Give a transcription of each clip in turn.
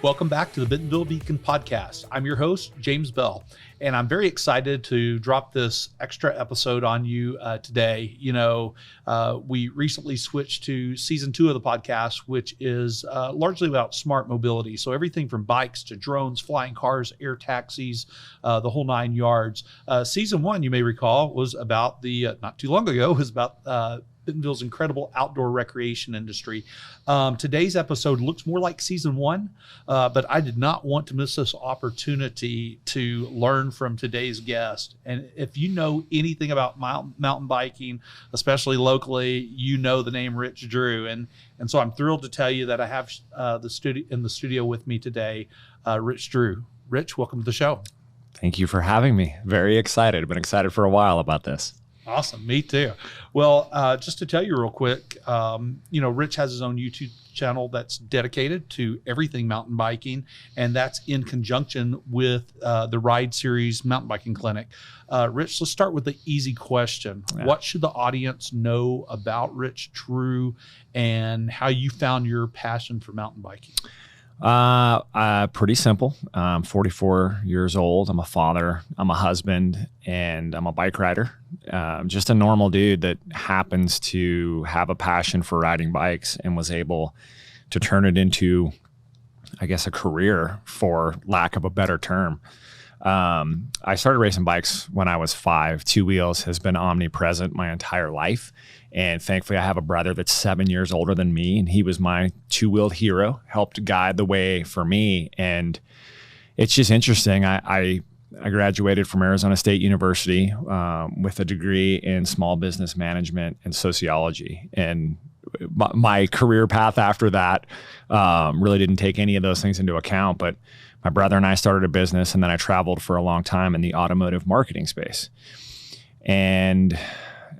Welcome back to the Bentonville Beacon podcast. I'm your host, James Bell, and I'm very excited to drop this extra episode on you today. We recently switched to season 2 of the podcast, which is largely about smart mobility. So everything from bikes to drones, flying cars, air taxis, the whole 9 yards. Season 1, you may recall, was about not too long ago, was about Bentonville's incredible outdoor recreation industry. Today's episode looks more like season 1, but I did not want to miss this opportunity to learn from today's guest. And if you know anything about mountain biking, especially locally, you know the name Rich Drew. And so I'm thrilled to tell you that I have in the studio with me today, Rich Drew. Rich, welcome to the show. Thank you for having me. Very excited. I've been excited for a while about this. Awesome. Me too. Well, just to tell you real quick, Rich has his own YouTube channel that's dedicated to everything mountain biking, and that's in conjunction with the Ride Series Mountain Biking Clinic. Rich, let's start with the easy question. Yeah. What should the audience know about Rich Drew and how you found your passion for mountain biking? Pretty simple. I'm 44 years old. I'm a father, I'm a husband, and I'm a bike rider. Just a normal dude that happens to have a passion for riding bikes and was able to turn it into, I guess, a career, for lack of a better term. I started racing bikes when I was 5. Two wheels has been omnipresent my entire life. And thankfully, I have a brother that's 7 years older than me, and he was my two-wheeled hero, helped guide the way for me. And it's just interesting. I graduated from Arizona State University with a degree in small business management and sociology. And my career path after that really didn't take any of those things into account. But my brother and I started a business, and then I traveled for a long time in the automotive marketing space. And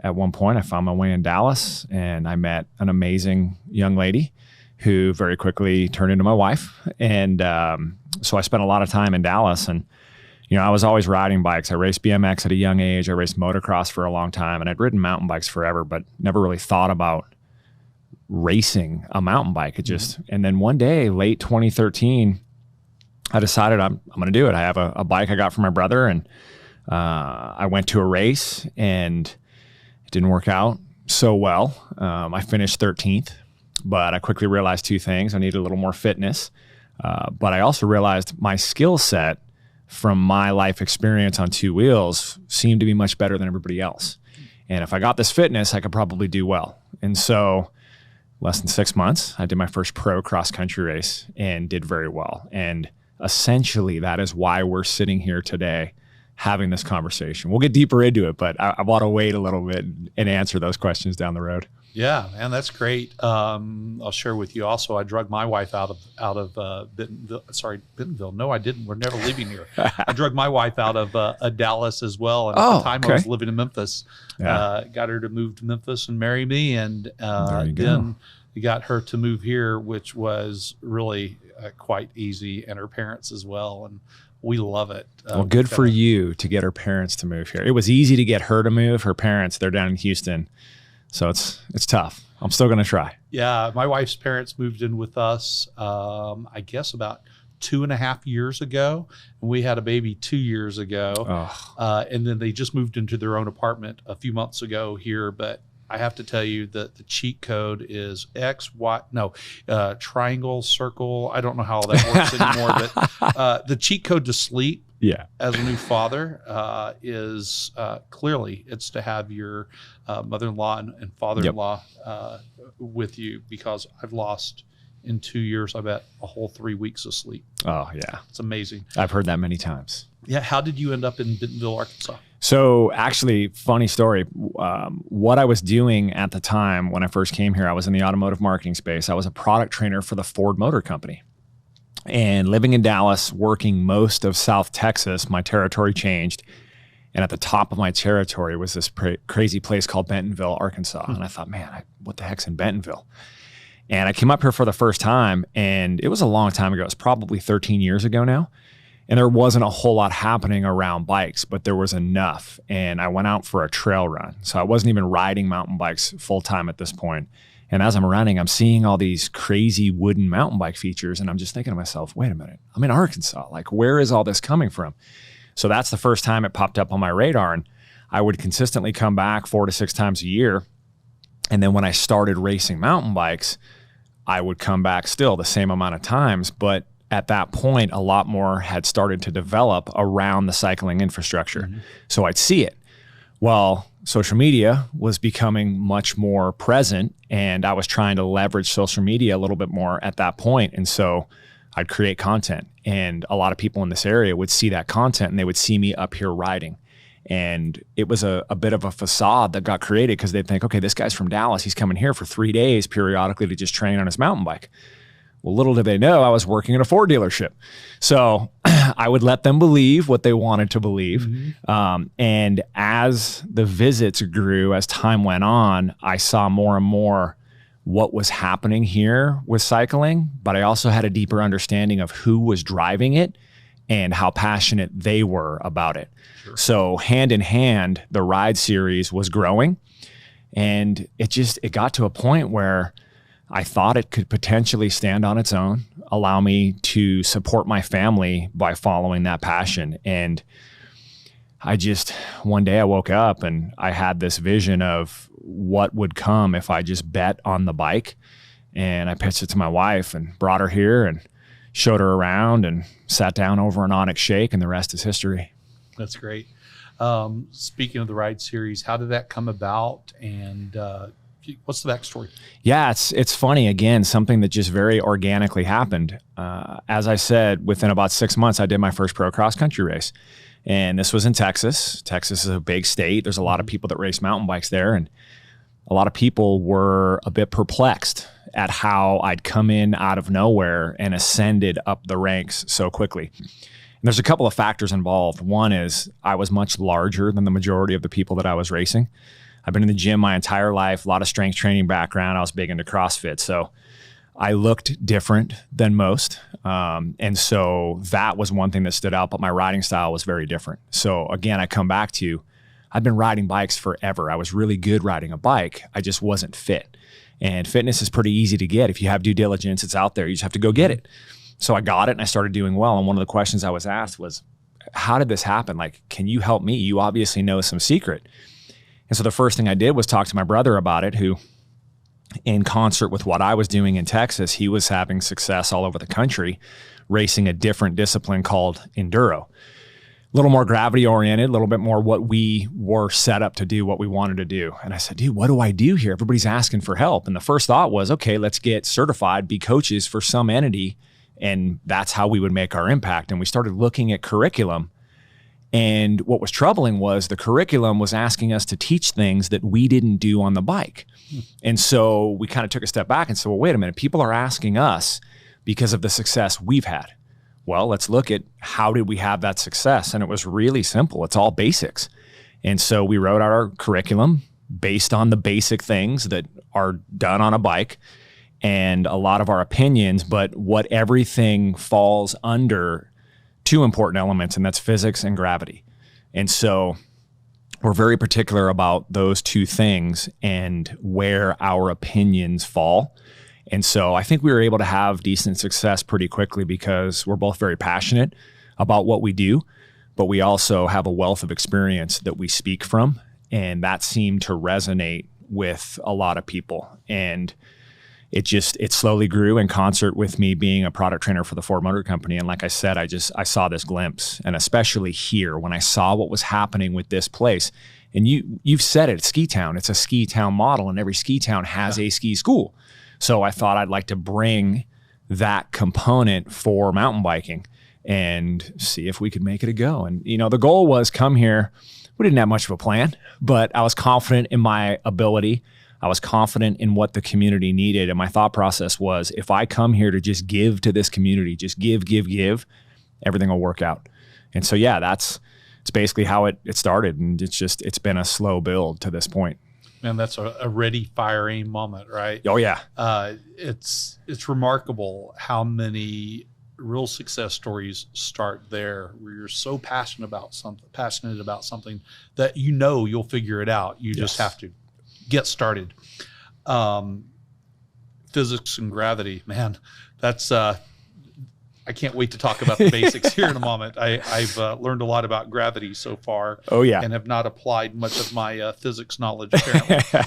at one point, I found my way in Dallas, and I met an amazing young lady who very quickly turned into my wife. And so I spent a lot of time in Dallas, and I was always riding bikes. I raced BMX at a young age. I raced motocross for a long time, and I'd ridden mountain bikes forever, but never really thought about racing a mountain bike. And then one day, late 2013, I decided I'm going to do it. I have a bike I got from my brother, and I went to a race, and it didn't work out so well. I finished 13th, but I quickly realized 2 things. I needed a little more fitness, but I also realized my skill set from my life experience on 2 wheels seemed to be much better than everybody else. And if I got this fitness, I could probably do well. And so less than 6 months, I did my first pro cross-country race and did very well. And essentially, that is why we're sitting here today having this conversation. We'll get deeper into it, but I want to wait a little bit and answer those questions down the road. Yeah, man, that's great. I'll share with you also, I drug my wife out of Bentonville. No, I didn't. We're never leaving here. I drug my wife out of Dallas as well. And at the time, I was living in Memphis. Yeah. Got her to move to Memphis and marry me. And then we got her to move here, which was really quite easy, and her parents as well. And we love it. Well, good for you to get her parents to move here. It was easy to get her to move. Her parents, they're down in Houston. So it's tough. I'm still going to try. Yeah. My wife's parents moved in with us, I guess about 2.5 years ago. And we had a baby 2 years ago. Oh. And then they just moved into their own apartment a few months ago here. But I have to tell you that the cheat code is triangle, circle. I don't know how that works anymore, but the cheat code to sleep as a new father is clearly it's to have your mother-in-law and father-in-law with you, because I've lost in 2 years, I bet, a whole 3 weeks of sleep. Oh, yeah. It's amazing. I've heard that many times. Yeah. How did you end up in Bentonville, Arkansas? So actually, funny story. What I was doing at the time when I first came here, I was in the automotive marketing space. I was a product trainer for the Ford Motor Company. And living in Dallas, working most of South Texas, my territory changed. And at the top of my territory was this crazy place called Bentonville, Arkansas. And I thought, man, what the heck's in Bentonville? And I came up here for the first time, and it was a long time ago. It was probably 13 years ago now. And there wasn't a whole lot happening around bikes, but there was enough. And I went out for a trail run. So I wasn't even riding mountain bikes full time at this point. And as I'm running, I'm seeing all these crazy wooden mountain bike features. And I'm just thinking to myself, wait a minute, I'm in Arkansas. Like, where is all this coming from? So that's the first time it popped up on my radar. And I would consistently come back 4 to 6 times a year. And then when I started racing mountain bikes, I would come back still the same amount of times. But at that point, a lot more had started to develop around the cycling infrastructure. Mm-hmm. So I'd see it. Well, social media was becoming much more present, and I was trying to leverage social media a little bit more at that point. And so I'd create content, and a lot of people in this area would see that content, and they would see me up here riding. And it was a bit of a facade that got created because they'd think, okay, this guy's from Dallas. He's coming here for 3 days periodically to just train on his mountain bike. Well, little did they know I was working at a Ford dealership. So I would let them believe what they wanted to believe. Mm-hmm. And as the visits grew, as time went on, I saw more and more what was happening here with cycling, but I also had a deeper understanding of who was driving it and how passionate they were about it. Sure. So hand in hand, the ride series was growing, and it got to a point where I thought it could potentially stand on its own, allow me to support my family by following that passion. And one day I woke up and I had this vision of what would come if I just bet on the bike. And I pitched it to my wife and brought her here and showed her around and sat down over an Onyx Shake, and the rest is history. That's great. Speaking of the ride series, how did that come about, and what's the backstory? Yeah, it's funny. Again, something that just very organically happened. As I said, within about 6 months, I did my first pro cross country race. And this was in Texas. Texas is a big state. There's a lot of people that race mountain bikes there. And a lot of people were a bit perplexed at how I'd come in out of nowhere and ascended up the ranks so quickly. And there's a couple of factors involved. One is I was much larger than the majority of the people that I was racing. I've been in the gym my entire life, a lot of strength training background. I was big into CrossFit. So I looked different than most. And so that was one thing that stood out, but my riding style was very different. So again, I come back to, I've been riding bikes forever. I was really good riding a bike. I just wasn't fit. And fitness is pretty easy to get. If you have due diligence, it's out there. You just have to go get it. So I got it and I started doing well. And one of the questions I was asked was, how did this happen? Like, can you help me? You obviously know some secret. And so the first thing I did was talk to my brother about it, who, in concert with what I was doing in Texas, he was having success all over the country, racing a different discipline called enduro. A little more gravity oriented, a little bit more what we were set up to do, what we wanted to do. And I said, dude, what do I do here? Everybody's asking for help. And the first thought was, okay, let's get certified, be coaches for some entity. And that's how we would make our impact. And we started looking at curriculum. And what was troubling was the curriculum was asking us to teach things that we didn't do on the bike. And so we kind of took a step back and said, well, wait a minute, people are asking us because of the success we've had. Well, let's look at how did we have that success? And it was really simple. It's all basics. And so we wrote out our curriculum based on the basic things that are done on a bike and a lot of our opinions, but what everything falls under two important elements, and that's physics and gravity. And so we're very particular about those two things and where our opinions fall. And so I think we were able to have decent success pretty quickly because we're both very passionate about what we do, but we also have a wealth of experience that we speak from. And that seemed to resonate with a lot of people. And it slowly grew in concert with me being a product trainer for the Ford Motor Company. And like I said, I saw this glimpse, and especially here when I saw what was happening with this place. And you've said it, it's ski town. It's a ski town model, and every ski town has a ski school. So I thought I'd like to bring that component for mountain biking and see if we could make it a go. And the goal was come here. We didn't have much of a plan, but I was confident in my ability. I was confident in what the community needed. And my thought process was, if I come here to just give to this community, just give, everything will work out. And so, yeah, it's basically how it started. And it's been a slow build to this point. Man, that's a ready, fire, aim moment, right? Oh, yeah. It's remarkable how many real success stories start there, where you're so passionate about something that you'll figure it out. You just have to get started. physics and gravity, man, that's I can't wait to talk about the basics here in a moment. I've learned a lot about gravity so far. Oh, yeah. And have not applied much of my physics knowledge, apparently.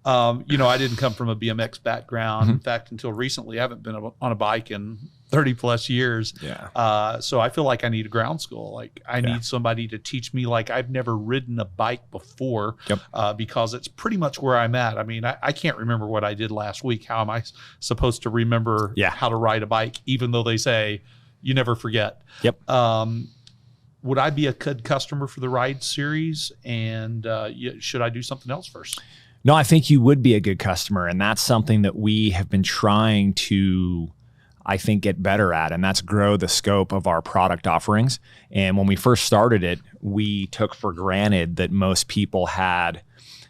I didn't come from a BMX background. In fact, until recently, I haven't been on a bike in 30 plus years. Yeah. So I feel like I need a ground school. Like I need somebody to teach me like I've never ridden a bike before. Yep. Because it's pretty much where I'm at. I mean, I can't remember what I did last week. How am I supposed to remember how to ride a bike, even though they say you never forget? Yep. Would I be a good customer for the ride series? And should I do something else first? No, I think you would be a good customer. And that's something that we have been trying to, I think, get better at. And that's grow the scope of our product offerings. And when we first started it, we took for granted that most people had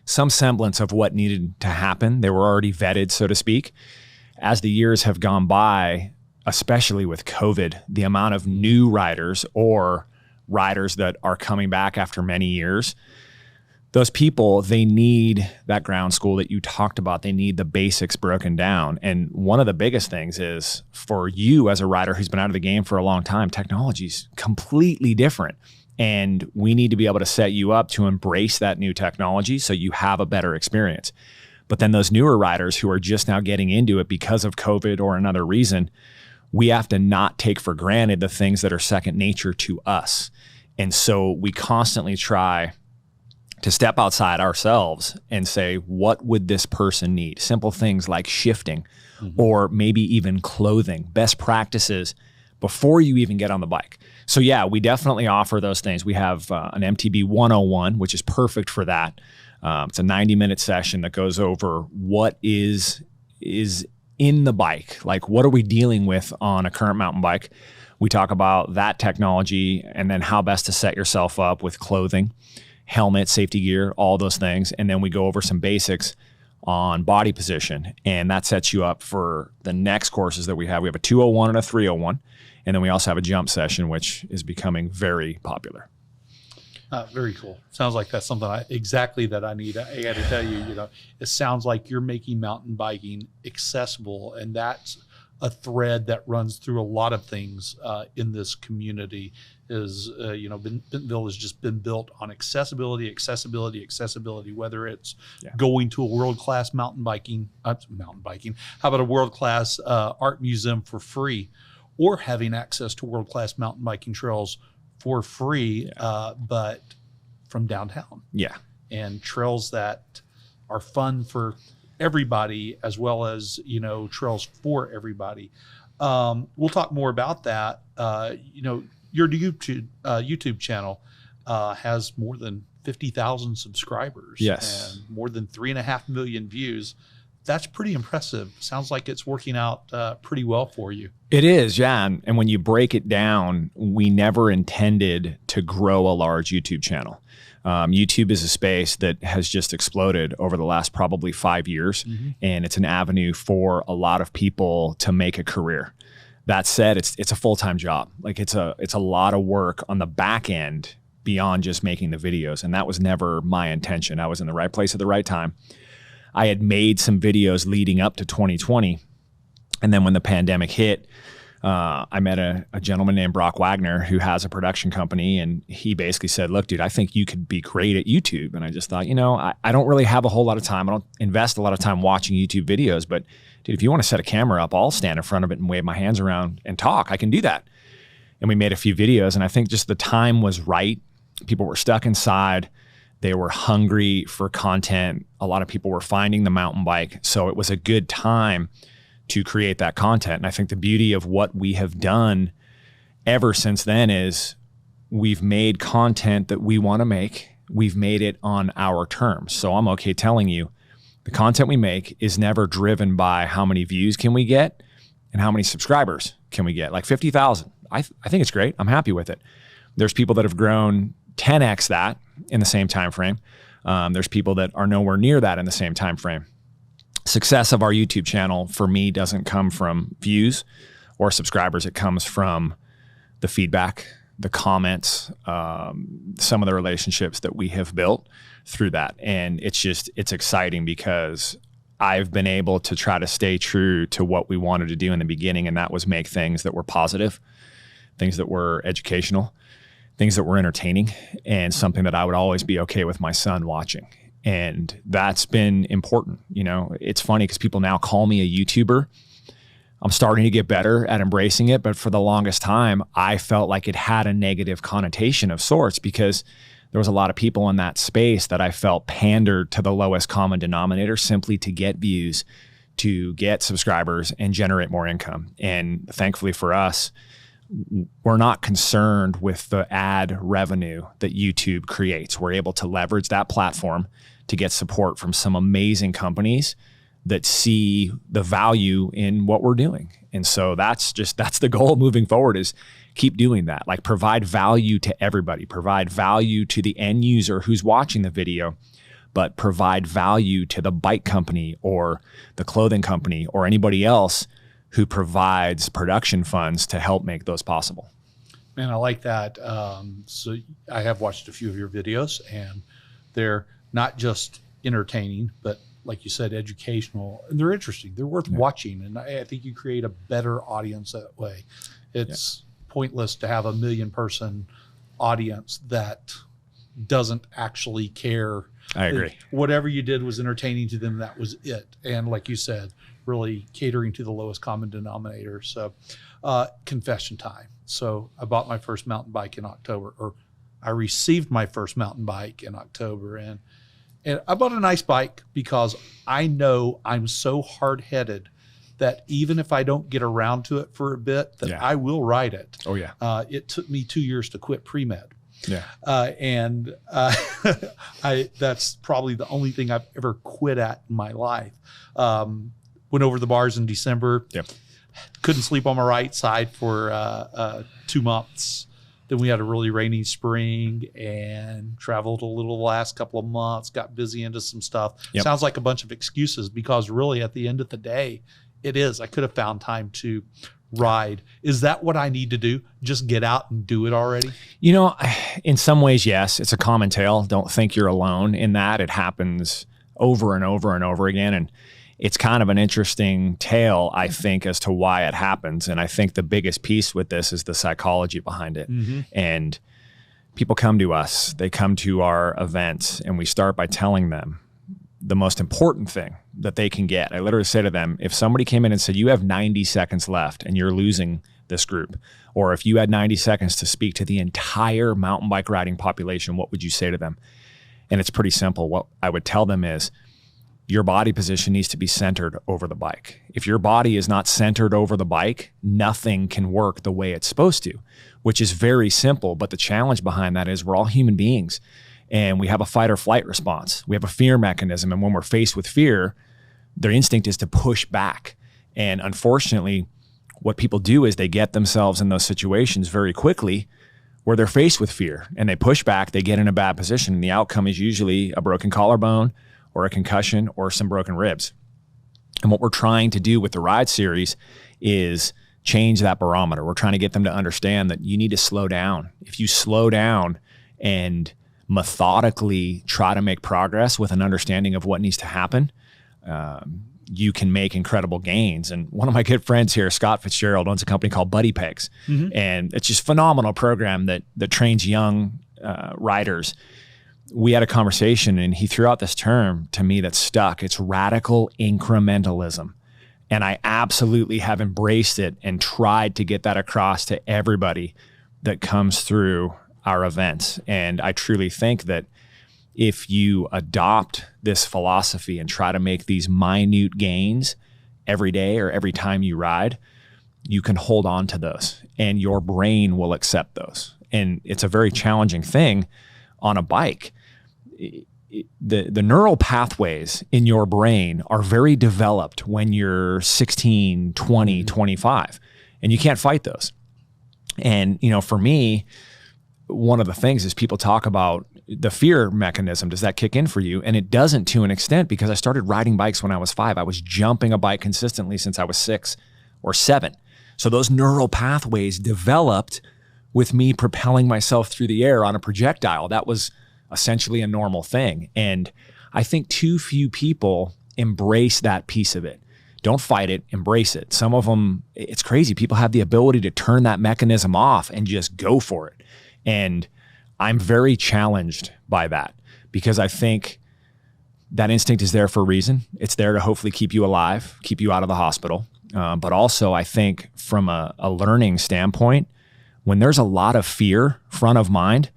some semblance of what needed to happen. They were already vetted, so to speak. As the years have gone by, especially with COVID, the amount of new riders or riders that are coming back after many years, those people, they need that ground school that you talked about. They need the basics broken down. And one of the biggest things is for you as a rider who's been out of the game for a long time, technology's completely different. And we need to be able to set you up to embrace that new technology so you have a better experience. But then those newer riders who are just now getting into it because of COVID or another reason, we have to not take for granted the things that are second nature to us. And so we constantly try to step outside ourselves and say, what would this person need? Simple things like shifting or maybe even clothing, best practices before you even get on the bike. So yeah, we definitely offer those things. We have an MTB 101, which is perfect for that. It's a 90-minute session that goes over what is in the bike. Like, what are we dealing with on a current mountain bike? We talk about that technology and then how best to set yourself up with clothing, helmet, safety gear, all those things. And then we go over some basics on body position. And that sets you up for the next courses that we have. We have a 201 and a 301. And then we also have a jump session, which is becoming very popular. Very cool. Sounds like that's something exactly that I need. I got to tell you, it sounds like you're making mountain biking accessible. And that's a thread that runs through a lot of things in this community. Is Bentonville has just been built on accessibility, whether it's going to a world-class mountain biking. How about a world-class art museum for free, or having access to world-class mountain biking trails for free, but from downtown. Yeah. And trails that are fun for everybody, as well as, trails for everybody. We'll talk more about that. Your YouTube channel has more than 50,000 subscribers. Yes. And more than 3.5 million views. That's pretty impressive. Sounds like it's working out pretty well for you. It is, yeah. And when you break it down, we never intended to grow a large YouTube channel. YouTube is a space that has just exploded over the last probably 5 years. And it's an avenue for a lot of people to make a career. That said, it's a full-time job. Like it's a lot of work on the back end beyond just making the videos. And that was never my intention. I was in the right place at the right time. I had made some videos leading up to 2020. And then when the pandemic hit, I met a gentleman named Brock Wagner who has a production company. And he basically said, look, dude, I think you could be great at YouTube. And I just thought, I don't really have a whole lot of time. I don't invest a lot of time watching YouTube videos. But dude, if you want to set a camera up, I'll stand in front of it and wave my hands around and talk. I can do that. And we made a few videos. And I think just the time was right. People were stuck inside. They were hungry for content. A lot of people were finding the mountain bike. So it was a good time to create that content. And I think the beauty of what we have done ever since then is we've made content that we want to make. We've made it on our terms. So I'm okay telling you, the content we make is never driven by how many views can we get and how many subscribers can we get. Like 50,000. I think it's great. I'm happy with it. There's people that have grown 10x that in the same time frame. There's people that are nowhere near that in the same time frame. Success of our YouTube channel for me doesn't come from views or subscribers. It comes from the feedback, the comments, some of the relationships that we have built through that. And it's exciting because I've been able to try to stay true to what we wanted to do in the beginning, and that was make things that were positive, things that were educational, things that were entertaining, and something that I would always be okay with my son watching. And that's been important. You know, it's funny because people now call me a YouTuber. I'm starting to get better at embracing it, but for the longest time, I felt like it had a negative connotation of sorts because there was a lot of people in that space that I felt pandered to the lowest common denominator simply to get views, to get subscribers, and generate more income. And thankfully for us, we're not concerned with the ad revenue that YouTube creates. We're able to leverage that platform to get support from some amazing companies that see the value in what we're doing. And so that's the goal moving forward, is keep doing that. Like, provide value to everybody, provide value to the end user who's watching the video, but provide value to the bike company or the clothing company or anybody else who provides production funds to help make those possible. Man, I like that. So I have watched a few of your videos, and they're not just entertaining, but like you said, educational, and they're interesting. They're worth watching. And I think you create a better audience that way. It's pointless to have a 1 million person audience that doesn't actually care. I agree. Whatever you did was entertaining to them. That was it. And like you said, really catering to the lowest common denominator. So confession time. So I bought my first mountain bike in October, or I received my first mountain bike in October. And I bought a nice bike because I know I'm so hard-headed that even if I don't get around to it for a bit, that I will ride it. Oh, yeah. It took me 2 years to quit pre-med. Yeah. That's probably the only thing I've ever quit at in my life. Went over the bars in December. Yep. Couldn't sleep on my right side for 2 months. Then we had a really rainy spring and traveled a little the last couple of months, got busy into some stuff. Yep. Sounds like a bunch of excuses, because really at the end of the day, it is. I could have found time to ride. Is that what I need to do? Just get out and do it already? You know, in some ways, yes. It's a common tale. Don't think you're alone in that. It happens over and over and over again. And it's kind of an interesting tale, I think, as to why it happens. And I think the biggest piece with this is the psychology behind it. Mm-hmm. And people come to us, they come to our events, and we start by telling them the most important thing that they can get. I literally say to them, if somebody came in and said, you have 90 seconds left and you're losing this group, or if you had 90 seconds to speak to the entire mountain bike riding population, what would you say to them? And it's pretty simple. What I would tell them is, your body position needs to be centered over the bike. If your body is not centered over the bike, nothing can work the way it's supposed to, which is very simple. But the challenge behind that is we're all human beings, and we have a fight or flight response. We have a fear mechanism. And when we're faced with fear, their instinct is to push back. And unfortunately, what people do is they get themselves in those situations very quickly where they're faced with fear and they push back, they get in a bad position. And the outcome is usually a broken collarbone, or a concussion, or some broken ribs. And what we're trying to do with the Ride series is change that barometer. We're trying to get them to understand that you need to slow down. If you slow down and methodically try to make progress with an understanding of what needs to happen, you can make incredible gains. And one of my good friends here, Scott Fitzgerald, owns a company called EBikes. Mm-hmm. And it's just a phenomenal program that trains young riders. We had a conversation and he threw out this term to me that stuck. It's radical incrementalism. And I absolutely have embraced it and tried to get that across to everybody that comes through our events. And I truly think that if you adopt this philosophy and try to make these minute gains every day or every time you ride, you can hold on to those and your brain will accept those. And it's a very challenging thing on a bike. The neural pathways in your brain are very developed when you're 16, 20, 25, and you can't fight those. And, you know, for me, one of the things is people talk about the fear mechanism. Does that kick in for you? And it doesn't, to an extent, because I started riding bikes when I was 5. I was jumping a bike consistently since I was 6 or 7. So those neural pathways developed with me propelling myself through the air on a projectile. That was essentially a normal thing. And I think too few people embrace that piece of it. Don't fight it, embrace it. Some of them, it's crazy. People have the ability to turn that mechanism off and just go for it. And I'm very challenged by that because I think that instinct is there for a reason. It's there to hopefully keep you alive, keep you out of the hospital. But also I think from a learning standpoint, when there's a lot of fear front of mind,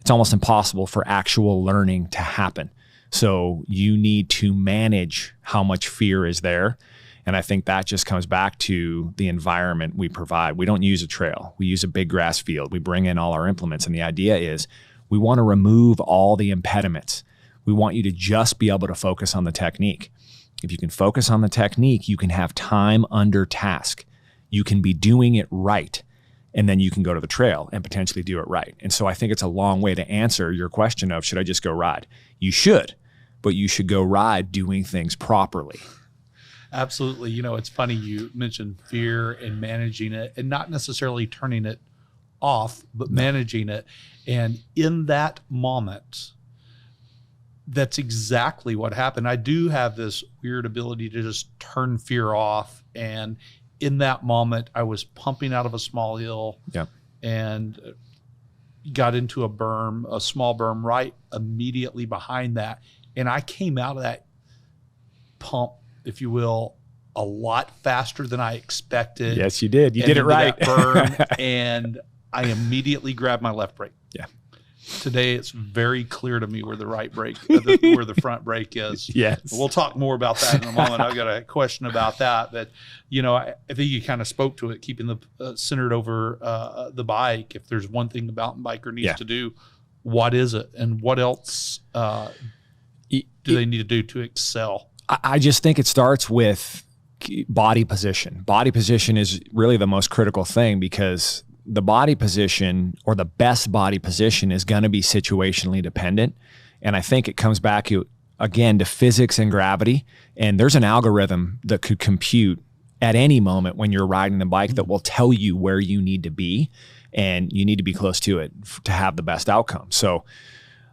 it's almost impossible for actual learning to happen. So you need to manage how much fear is there. And I think that just comes back to the environment we provide. We don't use a trail. We use a big grass field. We bring in all our implements. And the idea is we want to remove all the impediments. We want you to just be able to focus on the technique. If you can focus on the technique, you can have time under task. You can be doing it right. And then you can go to the trail and potentially do it right. And so I think it's a long way to answer your question of, should I just go ride? You should, but you should go ride doing things properly. Absolutely. You know, it's funny you mentioned fear and managing it, and not necessarily turning it off, but managing it. And in that moment, that's exactly what happened. I do have this weird ability to just turn fear off. And in that moment, I was pumping out of a small hill and got into a small berm right immediately behind that. And I came out of that pump, if you will, a lot faster than I expected. Yes, you did. You did it right. Berm, and I immediately grabbed my left brake. Yeah. Today, it's very clear to me where the right brake, where the front brake is. Yes. We'll talk more about that in a moment. I've got a question about that. But, you know, I think you kind of spoke to it, keeping the centered over the bike. If there's one thing the mountain biker needs to do, what is it? And what else do they need to do to excel? I just think it starts with body position. Body position is really the most critical thing, because the body position, or the best body position, is going to be situationally dependent. And I think it comes back again to physics and gravity. And there's an algorithm that could compute at any moment when you're riding the bike that will tell you where you need to be, and you need to be close to it to have the best outcome. So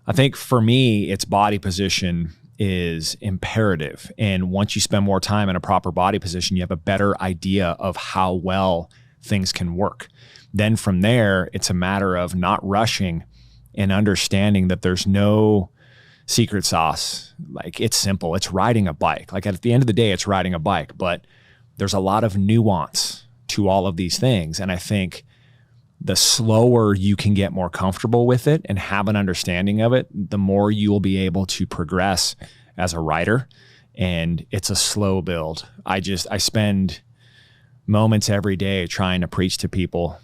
I think for me, it's body position is imperative. And once you spend more time in a proper body position, you have a better idea of how well things can work. Then from there, it's a matter of not rushing and understanding that there's no secret sauce. Like, it's simple. It's riding a bike. Like, at the end of the day, it's riding a bike, but there's a lot of nuance to all of these things. And I think the slower you can get more comfortable with it and have an understanding of it, the more you will be able to progress as a rider. And it's a slow build. I spend moments every day trying to preach to people,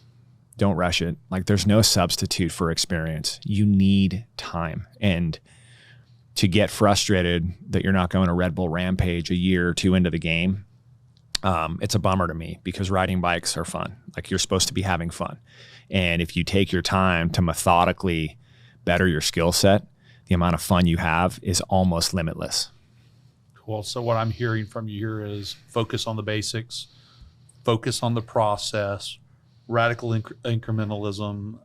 don't rush it. Like, there's no substitute for experience. You need time. And to get frustrated that you're not going to Red Bull Rampage a year or two into the game, it's a bummer to me, because riding bikes are fun. Like, you're supposed to be having fun. And if you take your time to methodically better your skill set, the amount of fun you have is almost limitless. Cool. So what I'm hearing from you here is focus on the basics, focus on the process. Radical incrementalism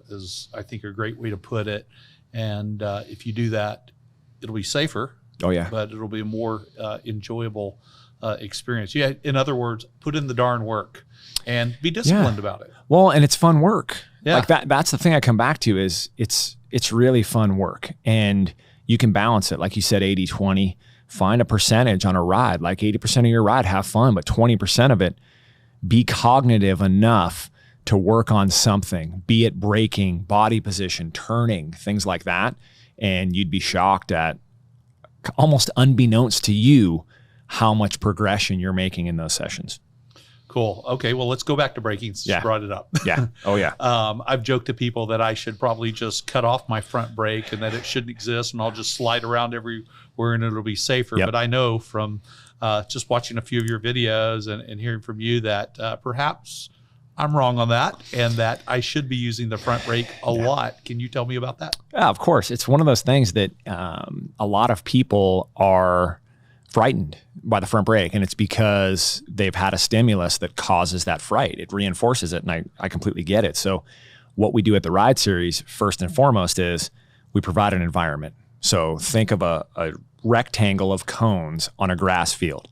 is, I think, a great way to put it. And if you do that, it'll be safer. Oh, yeah. But it'll be a more enjoyable experience. Yeah. In other words, put in the darn work and be disciplined about it. Well, and it's fun work. Yeah. Like that's the thing I come back to is it's really fun work, and you can balance it. Like you said, 80-20, find a percentage on a ride. Like 80% of your ride, have fun, but 20% of it, be cognitive enough to work on something, be it braking, body position, turning, things like that. And you'd be shocked at, almost unbeknownst to you, how much progression you're making in those sessions. Cool. Okay. Well, let's go back to braking since you brought it up. Yeah. Oh, yeah. I've joked to people that I should probably just cut off my front brake and that it shouldn't exist, and I'll just slide around everywhere and it'll be safer. Yep. But I know from just watching a few of your videos and hearing from you that perhaps I'm wrong on that, and that I should be using the front brake a lot. Can you tell me about that? Yeah, of course. It's one of those things that a lot of people are frightened by the front brake, and it's because they've had a stimulus that causes that fright. It reinforces it, and I completely get it. So what we do at the Ride Series, first and foremost, is we provide an environment. So think of a rectangle of cones on a grass field,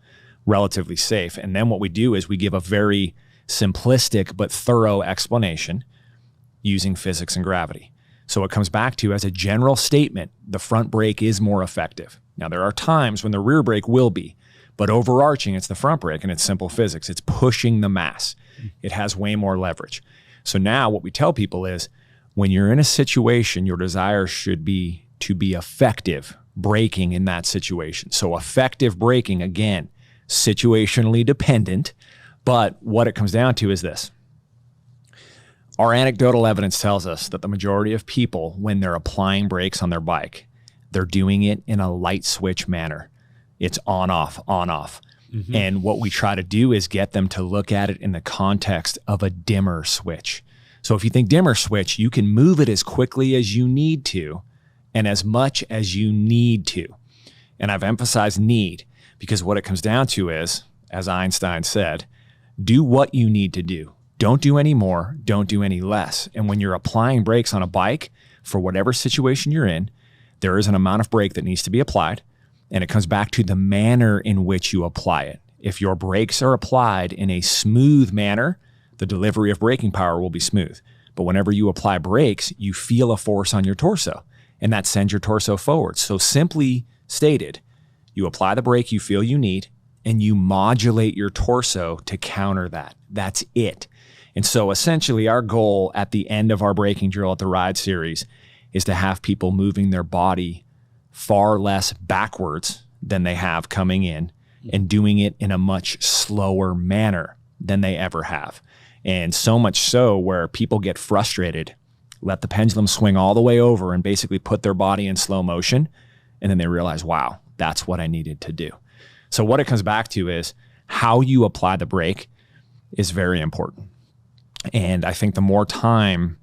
relatively safe. And then what we do is we give a very simplistic but thorough explanation using physics and gravity. So it comes back to, as a general statement, the front brake is more effective. Now, there are times when the rear brake will be, but overarching, it's the front brake, and it's simple physics. It's pushing the mass. It has way more leverage. So now what we tell people is, when you're in a situation, your desire should be to be effective braking in that situation. So effective braking, again, situationally dependent, but what it comes down to is this. Our anecdotal evidence tells us that the majority of people, when they're applying brakes on their bike, they're doing it in a light switch manner. It's on, off, on, off. Mm-hmm. And what we try to do is get them to look at it in the context of a dimmer switch. So if you think dimmer switch, you can move it as quickly as you need to and as much as you need to. And I've emphasized need because what it comes down to is, as Einstein said, do what you need to do. Don't do any more, don't do any less. And when you're applying brakes on a bike, for whatever situation you're in, there is an amount of brake that needs to be applied, and it comes back to the manner in which you apply it. If your brakes are applied in a smooth manner, the delivery of braking power will be smooth. But whenever you apply brakes, you feel a force on your torso, and that sends your torso forward. So simply stated, you apply the brake you feel you need, and you modulate your torso to counter that. That's it. And so essentially our goal at the end of our braking drill at the Ride Series is to have people moving their body far less backwards than they have coming in and doing it in a much slower manner than they ever have. And so much so where people get frustrated, let the pendulum swing all the way over and basically put their body in slow motion. And then they realize, wow, that's what I needed to do. So what it comes back to is how you apply the brake is very important. And I think the more time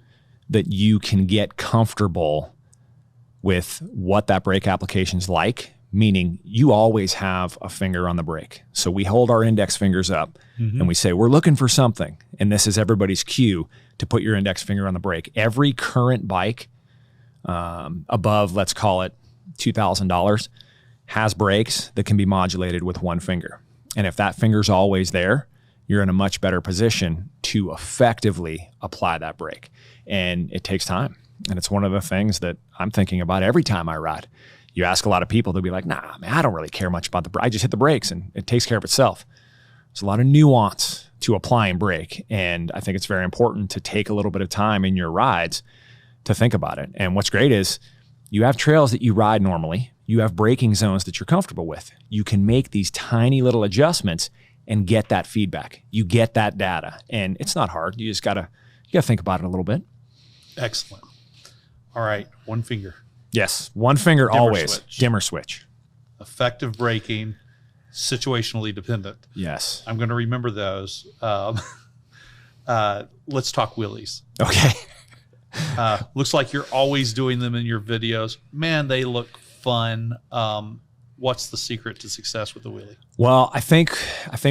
that you can get comfortable with what that brake application is like, meaning you always have a finger on the brake. So we hold our index fingers up and we say, we're looking for something. And this is everybody's cue to put your index finger on the brake. Every current bike above, let's call it $2,000, has brakes that can be modulated with one finger. And if that finger's always there, you're in a much better position to effectively apply that brake. And it takes time. And it's one of the things that I'm thinking about every time I ride. You ask a lot of people, they'll be like, nah, man, I don't really care much about the brake. I just hit the brakes and it takes care of itself. There's a lot of nuance to applying brake. And I think it's very important to take a little bit of time in your rides to think about it. And what's great is you have trails that you ride normally. You have braking zones that you're comfortable with. You can make these tiny little adjustments and get that feedback. You get that data. And it's not hard. You just gotta think about it a little bit. Excellent. All right. One finger. Yes. One finger Dimmer always. switch. Dimmer switch. Effective braking, situationally dependent. Yes. I'm going to remember those. Let's talk wheelies. Okay. Looks like you're always doing them in your videos. Man, they look fun. What's the secret to success with the wheelie? Well, I think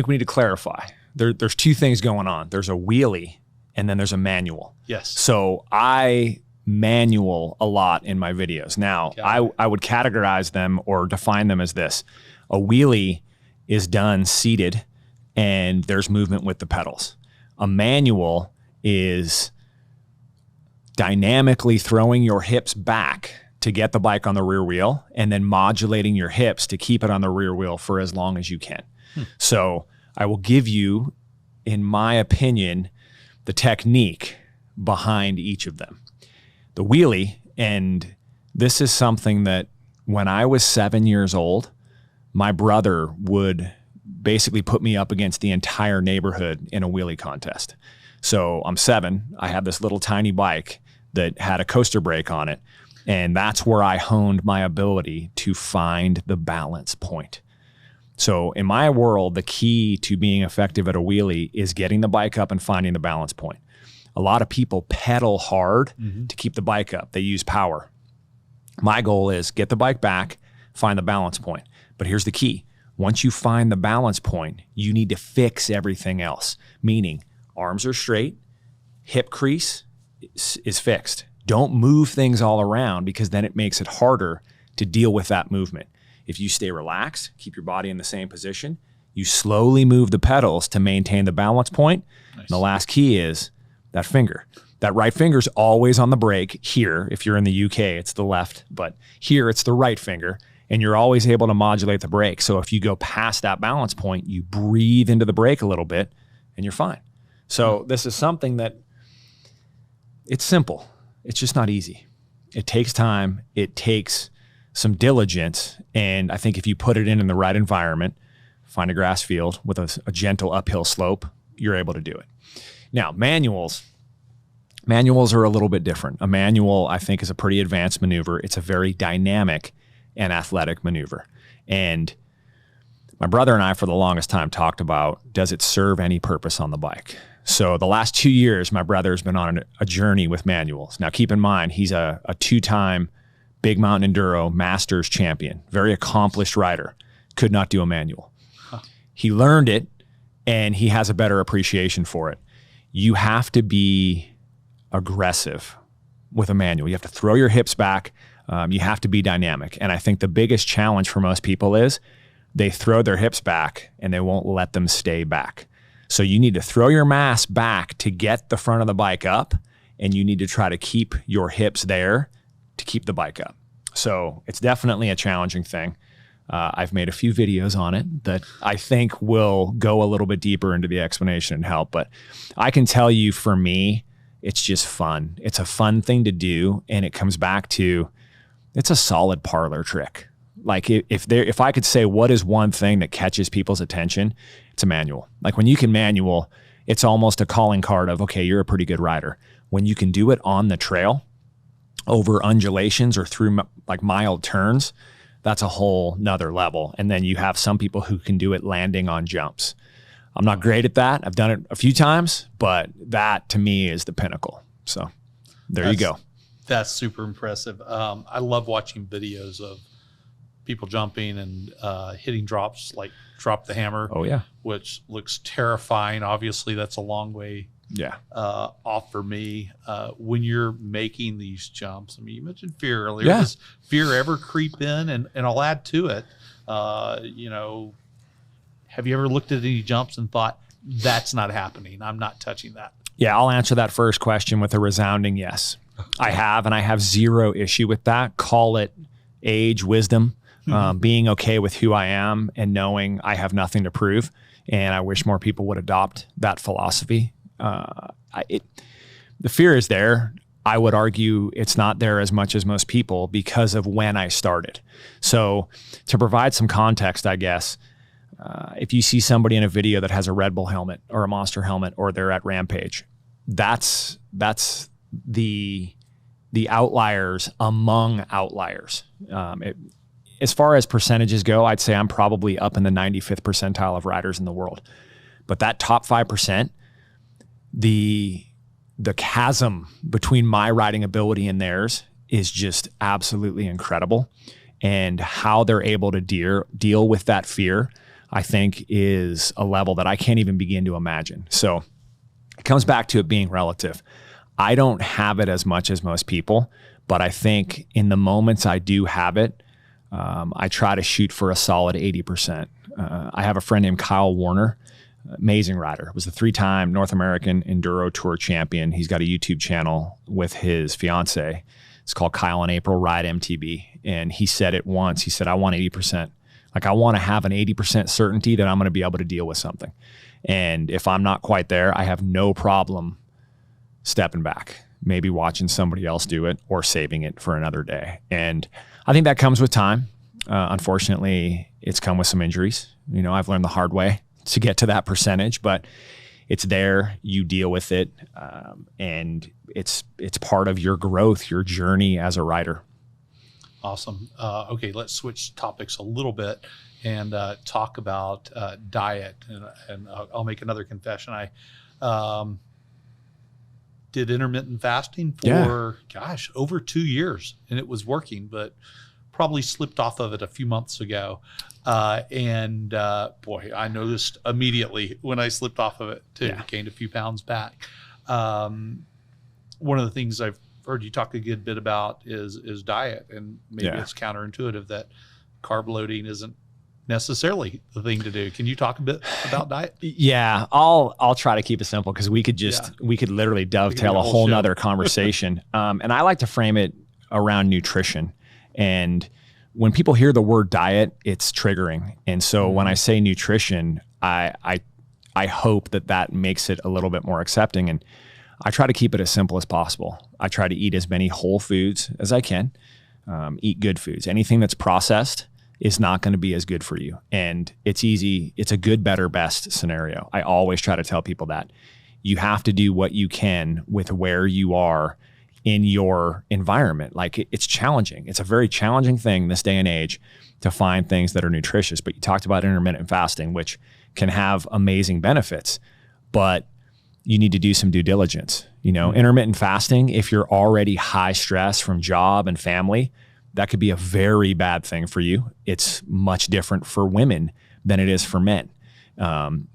we need to clarify. There's two things going on. There's a wheelie and then there's a manual. Yes. So I manual a lot in my videos. Now, I would categorize them or define them as this. A wheelie is done seated and there's movement with the pedals. A manual is dynamically throwing your hips back to get the bike on the rear wheel and then modulating your hips to keep it on the rear wheel for as long as you can. So I will give you, in my opinion, the technique behind each of them. The wheelie, and this is something that when I was 7 years old, my brother would basically put me up against the entire neighborhood in a wheelie contest. So I'm 7, I have this little tiny bike that had a coaster brake on it. And that's where I honed my ability to find the balance point. So in my world, the key to being effective at a wheelie is getting the bike up and finding the balance point. A lot of people pedal hard to keep the bike up. They use power. My goal is get the bike back, find the balance point. But here's the key. Once you find the balance point, you need to fix everything else. Meaning arms are straight, hip crease is fixed. Don't move things all around because then it makes it harder to deal with that movement. If you stay relaxed, keep your body in the same position, you slowly move the pedals to maintain the balance point. Nice. And the last key is that finger. That right finger's always on the brake here. If you're in the UK, it's the left, but here it's the right finger, and you're always able to modulate the brake. So if you go past that balance point, you breathe into the brake a little bit and you're fine. So this is something that it's simple. It's just not easy. It takes time. It takes some diligence. And I think if you put it in the right environment, find a grass field with a gentle uphill slope, you're able to do it. Now, manuals are a little bit different. A manual, I think, is a pretty advanced maneuver. It's a very dynamic and athletic maneuver. And my brother and I, for the longest time, talked about, does it serve any purpose on the bike? So the last 2 years, my brother's been on a journey with manuals. Now, keep in mind, he's a 2-time Big Mountain Enduro Masters champion, very accomplished rider, could not do a manual. He learned it, and he has a better appreciation for it. You have to be aggressive with a manual. You have to throw your hips back. You have to be dynamic. And I think the biggest challenge for most people is they throw their hips back and they won't let them stay back. So you need to throw your mass back to get the front of the bike up, and you need to try to keep your hips there to keep the bike up. So it's definitely a challenging thing. I've made a few videos on it that I think will go a little bit deeper into the explanation and help. But I can tell you, for me, it's just fun. It's a fun thing to do. And it comes back to, it's a solid parlor trick. Like if I could say what is one thing that catches people's attention, it's a manual. Like when you can manual, it's almost a calling card of, okay, you're a pretty good rider. When you can do it on the trail over undulations or through like mild turns, that's a whole nother level. And then you have some people who can do it landing on jumps. I'm not great at that. I've done it a few times, but that to me is the pinnacle. So there you go. That's super impressive. I love watching videos of people jumping and hitting drops, like drop the hammer. Oh yeah. Which looks terrifying. Obviously that's a long way off for me. When you're making these jumps, I mean, you mentioned fear earlier. Yeah. Does fear ever creep in? And I'll add to it, have you ever looked at any jumps and thought, that's not happening, I'm not touching that? Yeah, I'll answer that first question with a resounding yes. I have, and I have zero issue with that. Call it age, wisdom, being okay with who I am and knowing I have nothing to prove. And I wish more people would adopt that philosophy. The fear is there. I would argue it's not there as much as most people because of when I started. So to provide some context, I guess, if you see somebody in a video that has a Red Bull helmet or a Monster helmet, or they're at Rampage, that's the outliers among outliers. As far as percentages go, I'd say I'm probably up in the 95th percentile of riders in the world. But that top 5%, the chasm between my riding ability and theirs is just absolutely incredible. And how they're able to deal with that fear, I think, is a level that I can't even begin to imagine. So it comes back to it being relative. I don't have it as much as most people, but I think in the moments I do have it, I try to shoot for a solid 80%. I have a friend named Kyle Warner, amazing rider, was a 3-time North American Enduro Tour champion. He's got a YouTube channel with his fiance. It's called Kyle and April Ride MTB. And he said it once, he said, I want 80%. Like I want to have an 80% certainty that I'm going to be able to deal with something. And if I'm not quite there, I have no problem stepping back, maybe watching somebody else do it or saving it for another day. And I think that comes with time. Unfortunately, it's come with some injuries. You know, I've learned the hard way to get to that percentage, but it's there, you deal with it. And it's part of your growth, your journey as a rider. Awesome. Okay, let's switch topics a little bit and talk about diet. And I'll make another confession. I did intermittent fasting for, over 2 years, and it was working, but probably slipped off of it a few months ago. Boy, I noticed immediately when I slipped off of it too. Yeah. Gained a few pounds back. One of the things I've heard you talk a good bit about is diet, and maybe it's counterintuitive that carb loading isn't necessarily the thing to do. Can you talk a bit about diet? Yeah, I'll try to keep it simple because we could literally dovetail a whole nother conversation. And I like to frame it around nutrition. And when people hear the word diet, it's triggering. And so when I say nutrition, I hope that makes it a little bit more accepting. And I try to keep it as simple as possible. I try to eat as many whole foods as I can, eat good foods. Anything that's processed is not going to be as good for you. And it's easy. It's a good, better, best scenario. I always try to tell people that you have to do what you can with where you are in your environment. Like it's challenging. It's a very challenging thing this day and age to find things that are nutritious. But you talked about intermittent fasting, which can have amazing benefits, but you need to do some due diligence. Intermittent fasting, if you're already high stress from job and family, that could be a very bad thing for you. It's much different for women than it is for men.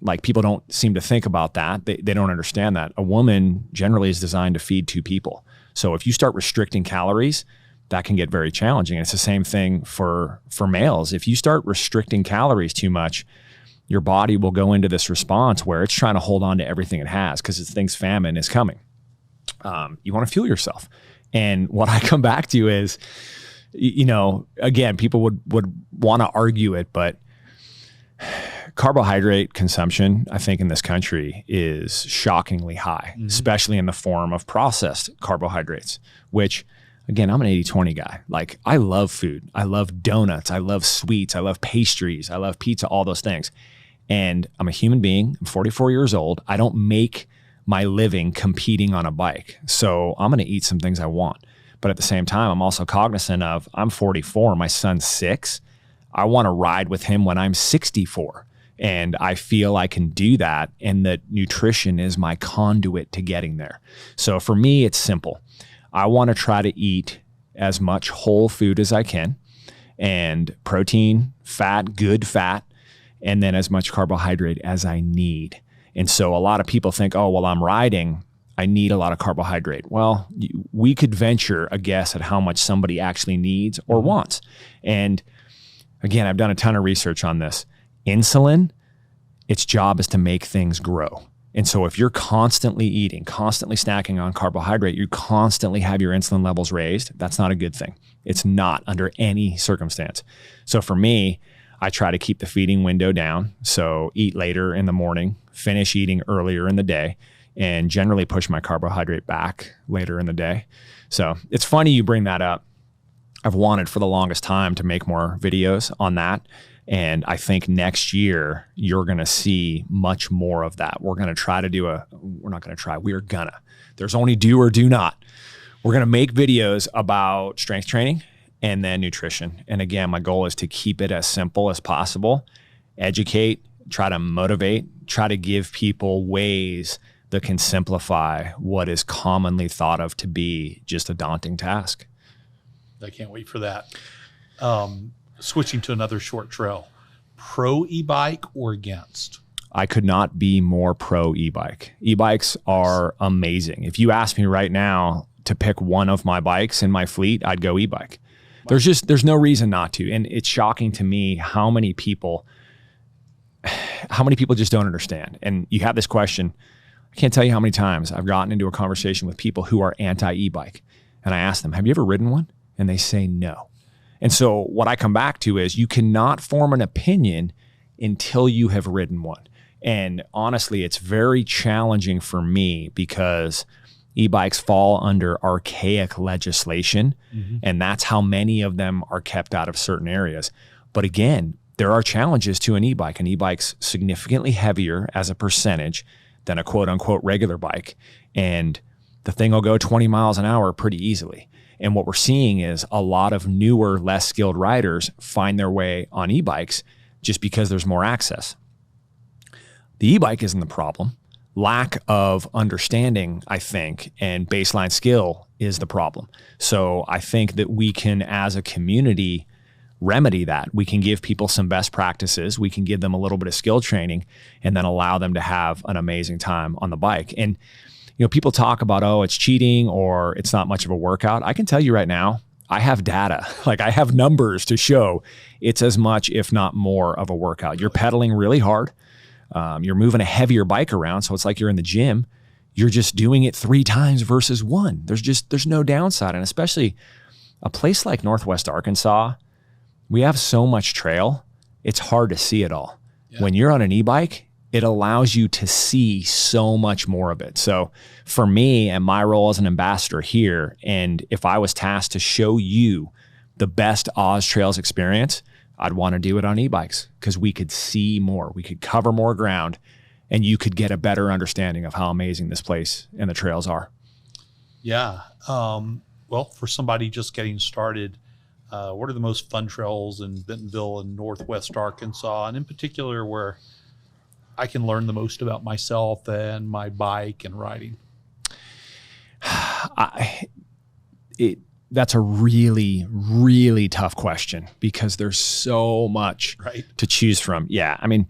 Like people don't seem to think about that. They don't understand that. A woman generally is designed to feed two people. So if you start restricting calories, that can get very challenging. And it's the same thing for males. If you start restricting calories too much, your body will go into this response where it's trying to hold on to everything it has because it thinks famine is coming. You want to fuel yourself. And what I come back to is, again, people would want to argue it, but carbohydrate consumption, I think in this country is shockingly high, especially in the form of processed carbohydrates, which again, I'm an 80-20 guy. Like I love food. I love donuts. I love sweets. I love pastries. I love pizza, all those things. And I'm a human being. I'm 44 years old. I don't make my living competing on a bike. So I'm going to eat some things I want. But at the same time, I'm also cognizant of I'm 44, my son's 6. I want to ride with him when I'm 64. And I feel I can do that. And that nutrition is my conduit to getting there. So for me, it's simple. I want to try to eat as much whole food as I can and protein, fat, good fat, and then as much carbohydrate as I need. And so a lot of people think, oh, well, I'm riding, I need a lot of carbohydrate. Well, we could venture a guess at how much somebody actually needs or wants. And again, I've done a ton of research on this. Insulin, its job is to make things grow. And so if you're constantly eating, constantly snacking on carbohydrate, you constantly have your insulin levels raised, that's not a good thing. It's not under any circumstance. So for me, I try to keep the feeding window down. So eat later in the morning, finish eating earlier in the day, and generally push my carbohydrate back later in the day. So it's funny you bring that up. I've wanted for the longest time to make more videos on that. And I think next year, you're going to see much more of that. We're going to try to we're going to. There's only do or do not. We're going to make videos about strength training and then nutrition. And again, my goal is to keep it as simple as possible, educate, try to motivate, try to give people ways that can simplify what is commonly thought of to be just a daunting task. I can't wait for that. Switching to another short trail, pro e-bike or against? I could not be more pro e-bike. E-bikes are amazing. If you ask me right now to pick one of my bikes in my fleet, I'd go e-bike. There's no reason not to. And it's shocking to me how many people just don't understand. And you have this question. I can't tell you how many times I've gotten into a conversation with people who are anti-e-bike. And I ask them, have you ever ridden one? And they say no. And so what I come back to is you cannot form an opinion until you have ridden one. And honestly, it's very challenging for me because e-bikes fall under archaic legislation, and that's how many of them are kept out of certain areas. But again, there are challenges to an e-bike. An e-bike's significantly heavier as a percentage than a quote unquote regular bike. And the thing will go 20 miles an hour pretty easily. And what we're seeing is a lot of newer, less skilled riders find their way on e-bikes just because there's more access. The e-bike isn't the problem. Lack of understanding, I think, and baseline skill is the problem. So I think that we can, as a community, remedy that. We can give people some best practices. We can give them a little bit of skill training and then allow them to have an amazing time on the bike. And people talk about, oh, it's cheating or it's not much of a workout. I can tell you right now, I have data, like I have numbers to show it's as much, if not more, of a workout. You're pedaling really hard. You're moving a heavier bike around. So it's like you're in the gym. You're just doing it 3 times versus 1. There's no downside. And especially a place like Northwest Arkansas, we have so much trail. It's hard to see it all. Yeah. When you're on an e-bike, it allows you to see so much more of it. So for me and my role as an ambassador here, and if I was tasked to show you the best Oz Trails experience, I'd want to do it on e-bikes because we could see more, we could cover more ground, and you could get a better understanding of how amazing this place and the trails are. Yeah. Well, for somebody just getting started, what are the most fun trails in Bentonville and Northwest Arkansas, and in particular where I can learn the most about myself and my bike and riding? That's a really, really tough question because there's so much to choose from. Yeah. I mean,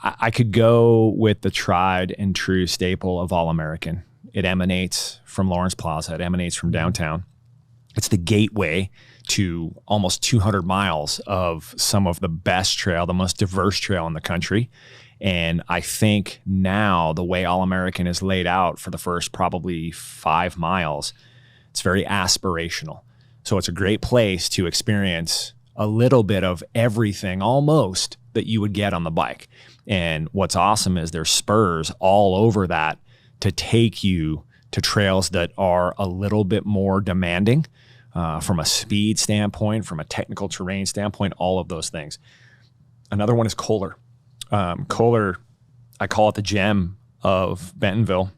I could go with the tried and true staple of All-American. It emanates from Lawrence Plaza. It emanates from downtown. It's the gateway to almost 200 miles of some of the best trail, the most diverse trail in the country. And I think now the way All-American is laid out for the first probably 5 miles, it's very aspirational. So it's a great place to experience a little bit of everything almost that you would get on the bike. And what's awesome is there's spurs all over that to take you to trails that are a little bit more demanding from a speed standpoint, from a technical terrain standpoint, all of those things. Another one is Kohler. Kohler, I call it the gem of Bentonville.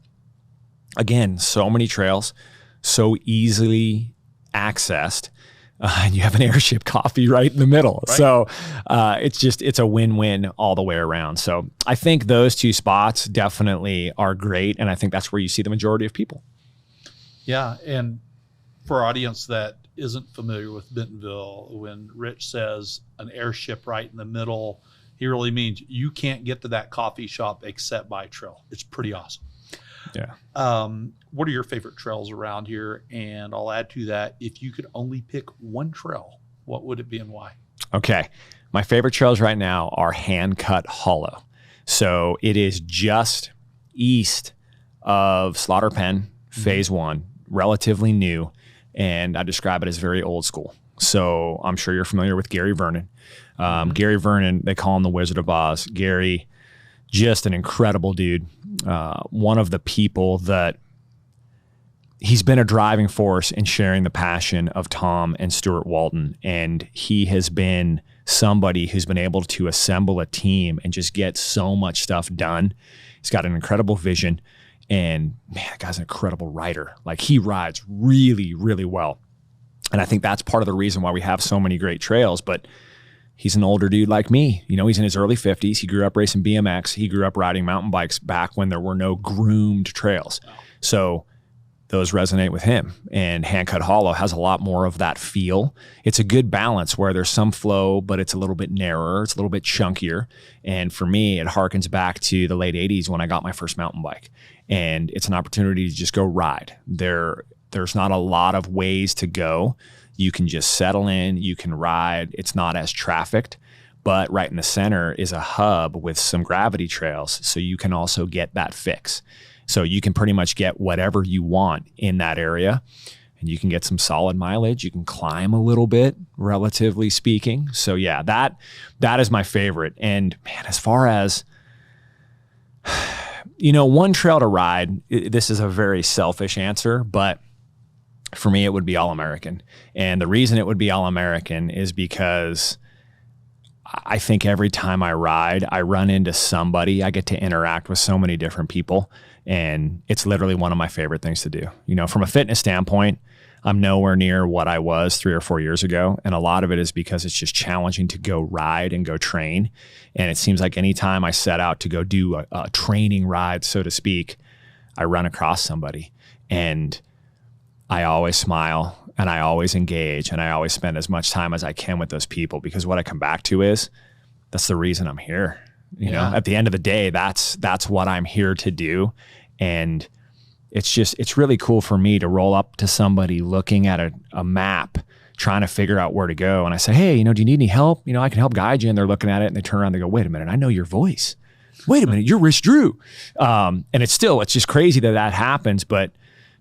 Again, so many trails, so easily accessed, and you have an airship coffee right in the middle. Right. So it's a win-win all the way around. So I think those 2 spots definitely are great, and I think that's where you see the majority of people. Yeah, and for our audience that isn't familiar with Bentonville, when Rich says an airship right in the middle, he really means you can't get to that coffee shop except by trail. It's pretty awesome. Yeah. What are your favorite trails around here? And I'll add to that, if you could only pick one trail, what would it be and why? Okay. My favorite trails right now are Hand-Cut Hollow. So it is just east of Slaughter Pen, Phase 1, relatively new. And I describe it as very old school. So I'm sure you're familiar with Gary Vernon. Gary Vernon, they call him the Wizard of Oz. Gary, just an incredible dude. One of the people that he's been a driving force in sharing the passion of Tom and Stuart Walton. And he has been somebody who's been able to assemble a team and just get so much stuff done. He's got an incredible vision, and man, that guy's an incredible rider. Like, he rides really, really well. And I think that's part of the reason why we have so many great trails. But he's an older dude like me. You know, he's in his early 50s. He grew up racing BMX. He grew up riding mountain bikes back when there were no groomed trails. So those resonate with him. And Hand-Cut Hollow has a lot more of that feel. It's a good balance where there's some flow, but it's a little bit narrower. It's a little bit chunkier. And for me, it harkens back to the late 80s when I got my first mountain bike. And it's an opportunity to just go ride. There's not a lot of ways to go. You can just settle in, you can ride. It's not as trafficked, but right in the center is a hub with some gravity trails. So you can also get that fix. So you can pretty much get whatever you want in that area, and you can get some solid mileage. You can climb a little bit, relatively speaking. So yeah, that is my favorite. And man, as far as, you know, one trail to ride, this is a very selfish answer, but for me, it would be All-American. And the reason it would be All-American is because I think every time I ride, I run into somebody. I get to interact with so many different people, and it's literally one of my favorite things to do. You know, from a fitness standpoint, I'm nowhere near what I was 3 or 4 years ago. And a lot of it is because it's just challenging to go ride and go train. And it seems like anytime I set out to go do a training ride, so to speak, I run across somebody, and I always smile and I always engage and I always spend as much time as I can with those people, because what I come back to is that's the reason I'm here. You know, at the end of the day, that's what I'm here to do. And it's really cool for me to roll up to somebody looking at a map, trying to figure out where to go. And I say, hey, do you need any help? I can help guide you. And they're looking at it and they turn around and they go, wait a minute, I know your voice. Wait a minute, you're Rich Drew. And it's just crazy that happens. But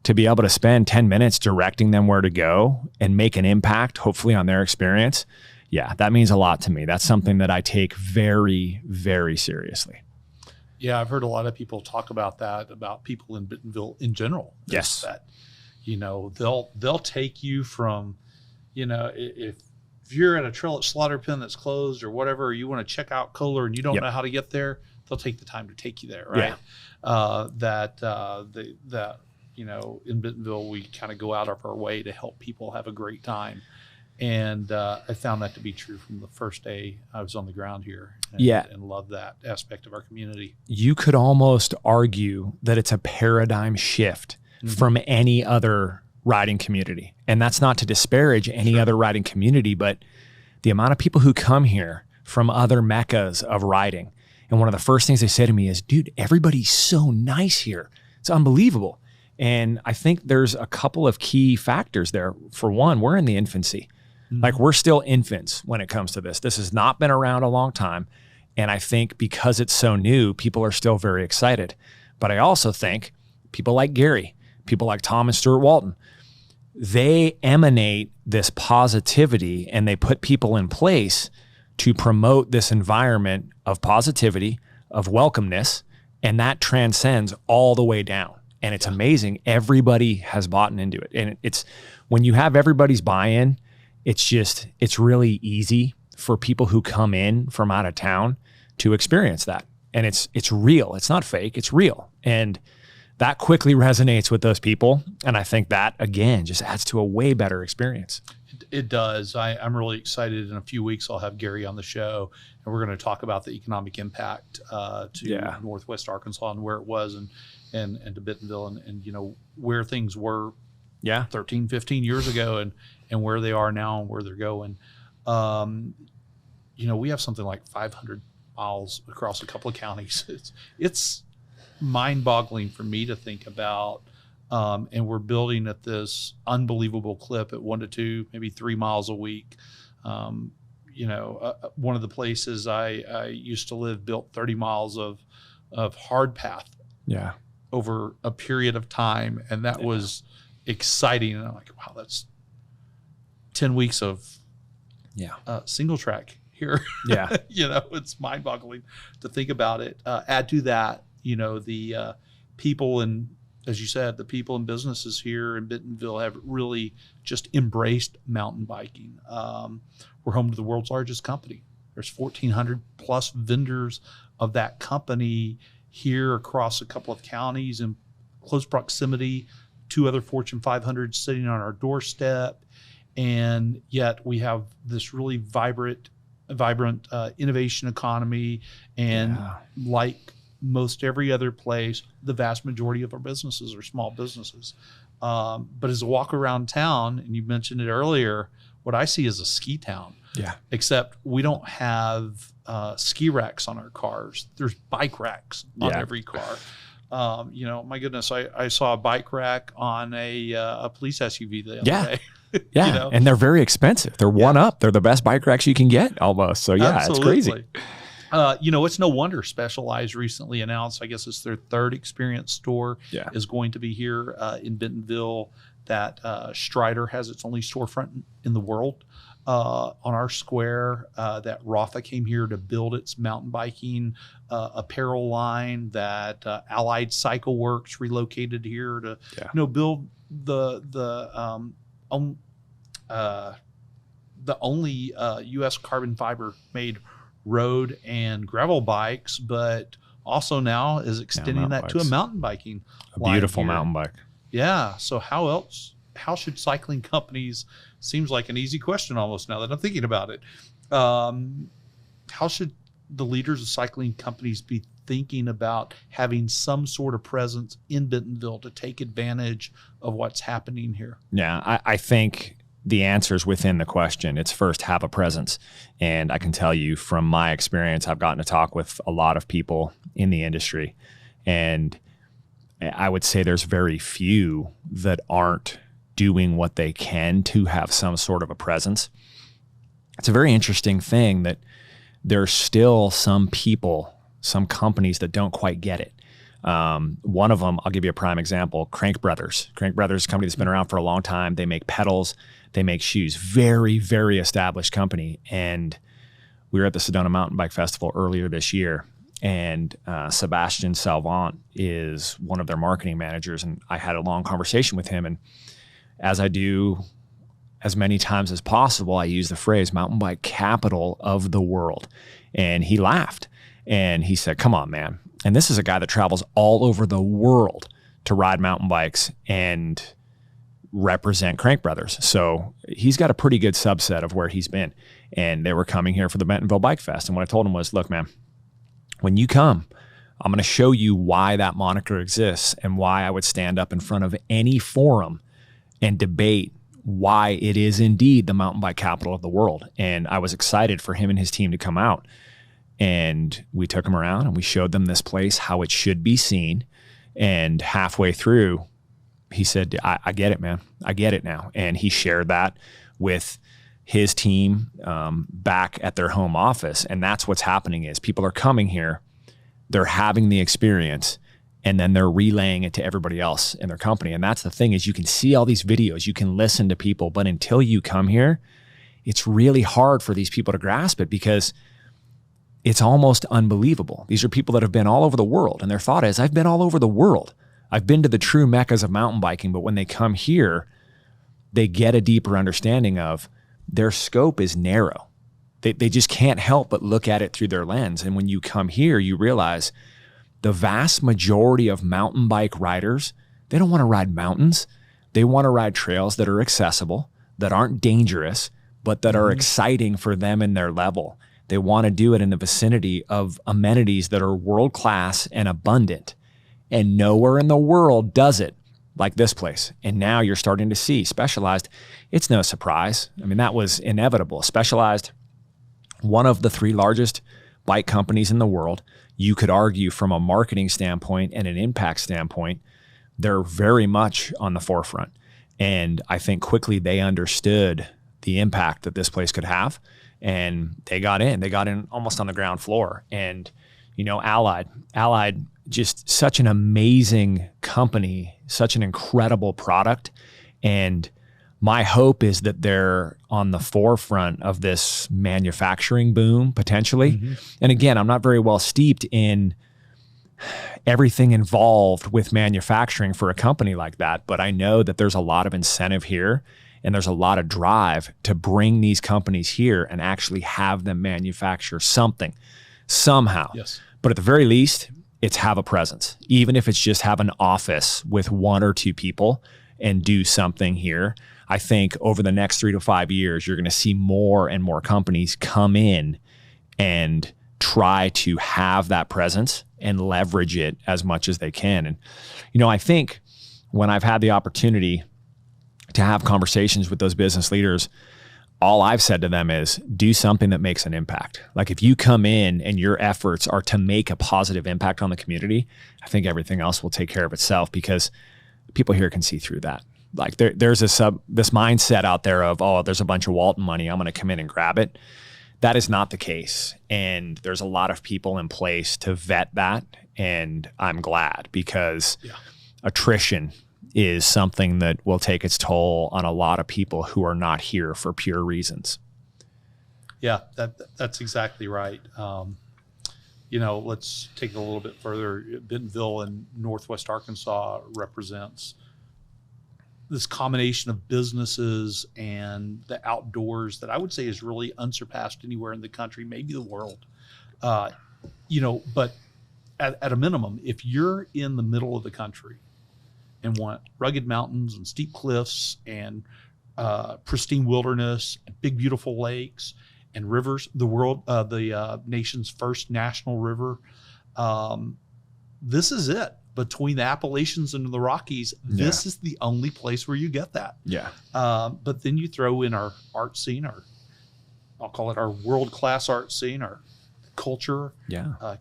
to be able to spend 10 minutes directing them where to go and make an impact, hopefully on their experience, yeah, that means a lot to me. That's something that I take very, very seriously. Yeah, I've heard a lot of people talk about that, about people in Bentonville in general. Yes. That, they'll take you from, if you're at a trail at slaughter pen that's closed or whatever, or you want to check out Kohler and you don't know how to get there, they'll take the time to take you there, right? Yeah. In Bentonville, we kind of go out of our way to help people have a great time. And I found that to be true from the first day I was on the ground here. And love that aspect of our community. You could almost argue that it's a paradigm shift from any other riding community. And that's not to disparage any other riding community, but the amount of people who come here from other meccas of riding. And one of the first things they say to me is, dude, everybody's so nice here. It's unbelievable. And I think there's a couple of key factors there. For one, we're in the infancy. Like, we're still infants when it comes to this. This has not been around a long time. And I think because it's so new, people are still very excited. But I also think people like Gary, people like Tom and Stuart Walton, they emanate this positivity and they put people in place to promote this environment of positivity, of welcomeness, and that transcends all the way down. And it's amazing. Everybody has bought into it. And it's when you have everybody's buy-in, it's really easy for people who come in from out of town to experience that. And it's real. It's not fake. It's real. And that quickly resonates with those people. And I think that, again, just adds to a way better experience. It does. I'm really excited. In a few weeks, I'll have Gary on the show, and we're going to talk about the economic impact to Northwest Arkansas and where it was and to Bentonville and where things were 13, 15 years ago and where they are now and where they're going. We have something like 500 miles across a couple of counties. It's mind-boggling for me to think about. And we're building at this unbelievable clip at 1 to 2, maybe 3 miles a week. One of the places I used to live built 30 miles of hard path over a period of time. And that was exciting. And I'm like, wow, that's 10 weeks of single track here. Yeah. It's mind-boggling to think about it. Add to that, the people and, as you said, the people and businesses here in Bentonville have really just embraced mountain biking. We're home to the world's largest company. There's 1,400 plus vendors of that company here across a couple of counties in close proximity, 2 other Fortune 500 sitting on our doorstep. And yet we have this really vibrant innovation economy. And like most every other place, the vast majority of our businesses are small businesses. But as I walk around town, and you mentioned it earlier, what I see is a ski town. Yeah. Except we don't have ski racks on our cars. There's bike racks on every car. My goodness, I saw a bike rack on a police SUV the other day. Yeah, and they're very expensive. They're one up. They're the best bike racks you can get almost. So Absolutely. It's crazy. It's no wonder Specialized recently announced, I guess it's their 3rd experience store is going to be here in Bentonville. That Strider has its only storefront in the world on our square. That Rafa came here to build its mountain biking apparel line. That Allied Cycle Works relocated here to build the only U.S. carbon fiber made road and gravel bikes, but also now is extending that to a mountain biking line. Beautiful mountain bike. Yeah. So how should cycling companies, seems like an easy question almost now that I'm thinking about it. How should the leaders of cycling companies be thinking about having some sort of presence in Bentonville to take advantage of what's happening here? Yeah, I think the answer is within the question. It's first, have a presence. And I can tell you from my experience, I've gotten to talk with a lot of people in the industry. And I would say there's very few that aren't doing what they can to have some sort of a presence. It's a very interesting thing that there's still some people, some companies that don't quite get it. One of them, I'll give you a prime example, Crank Brothers. Crank Brothers is a company that's been around for a long time. They make pedals, they make shoes. Very, very established company. And we were at the Sedona Mountain Bike Festival earlier this year, and Sebastian Salvant is one of their marketing managers. And I had a long conversation with him. And as I do as many times as possible, I use the phrase mountain bike capital of the world. And he laughed and he said, come on, man. And this is a guy that travels all over the world to ride mountain bikes and represent Crank Brothers. So he's got a pretty good subset of where he's been. And they were coming here for the Bentonville Bike Fest. And what I told him was, look, man, when you come, I'm going to show you why that moniker exists and why I would stand up in front of any forum and debate why it is indeed the mountain bike capital of the world. And I was excited for him and his team to come out. And we took them around and we showed them this place, how it should be seen. And halfway through, he said, I get it, man. I get it now. And he shared that with his team back at their home office. And that's what's happening is people are coming here, they're having the experience, and then they're relaying it to everybody else in their company. And that's the thing is you can see all these videos, you can listen to people, but until you come here, it's really hard for these people to grasp it because it's almost unbelievable. These are people that have been all over the world, and their thought is, I've been all over the world. I've been to the true meccas of mountain biking, but when they come here, they get a deeper understanding of their scope is narrow. They just can't help but look at it through their lens. And when you come here, you realize the vast majority of mountain bike riders, they don't want to ride mountains. They want to ride trails that are accessible, that aren't dangerous, but that are exciting for them and their level. They want to do it in the vicinity of amenities that are world-class and abundant. And nowhere in the world does it like this place. And now you're starting to see Specialized. It's no surprise. I mean, that was inevitable. Specialized, one of the 3 largest bike companies in the world. You could argue from a marketing standpoint and an impact standpoint, they're very much on the forefront. And I think quickly they understood the impact that this place could have. And they got in almost on the ground floor. And, you know, Allied, just such an amazing company, such an incredible product. And my hope is that they're on the forefront of this manufacturing boom potentially. And again, I'm not very well steeped in everything involved with manufacturing for a company like that, but I know that there's a lot of incentive here. And there's a lot of drive to bring these companies here and actually have them manufacture something somehow. Yes. But at the very least, it's have a presence. Even if it's just have an office with 1 or 2 people and do something here. I think over the next 3 to 5 years, you're going to see more and more companies come in and try to have that presence and leverage it as much as they can. And, you know, I think when I've had the opportunity to have conversations with those business leaders, all I've said to them is do something that makes an impact. Like if you come in and your efforts are to make a positive impact on the community, I think everything else will take care of itself because people here can see through that. Like there's this mindset out there of, oh, there's a bunch of Walton money, I'm going to come in and grab it. That is not the case. And there's a lot of people in place to vet that. And I'm glad because attrition is something that will take its toll on a lot of people who are not here for pure reasons. Yeah, that's exactly right. You know, let's take it a little bit further. Bentonville in Northwest Arkansas represents this combination of businesses and the outdoors that I would say is really unsurpassed anywhere in the country, maybe the world. You know, but at a minimum, if you're in the middle of the country and want rugged mountains and steep cliffs and pristine wilderness, and big beautiful lakes and rivers, the nation's first national river. This is it. Between the Appalachians and the Rockies, this is the only place where you get that. Yeah. But then you throw in our art scene, I'll call it our world-class art scene, our culture,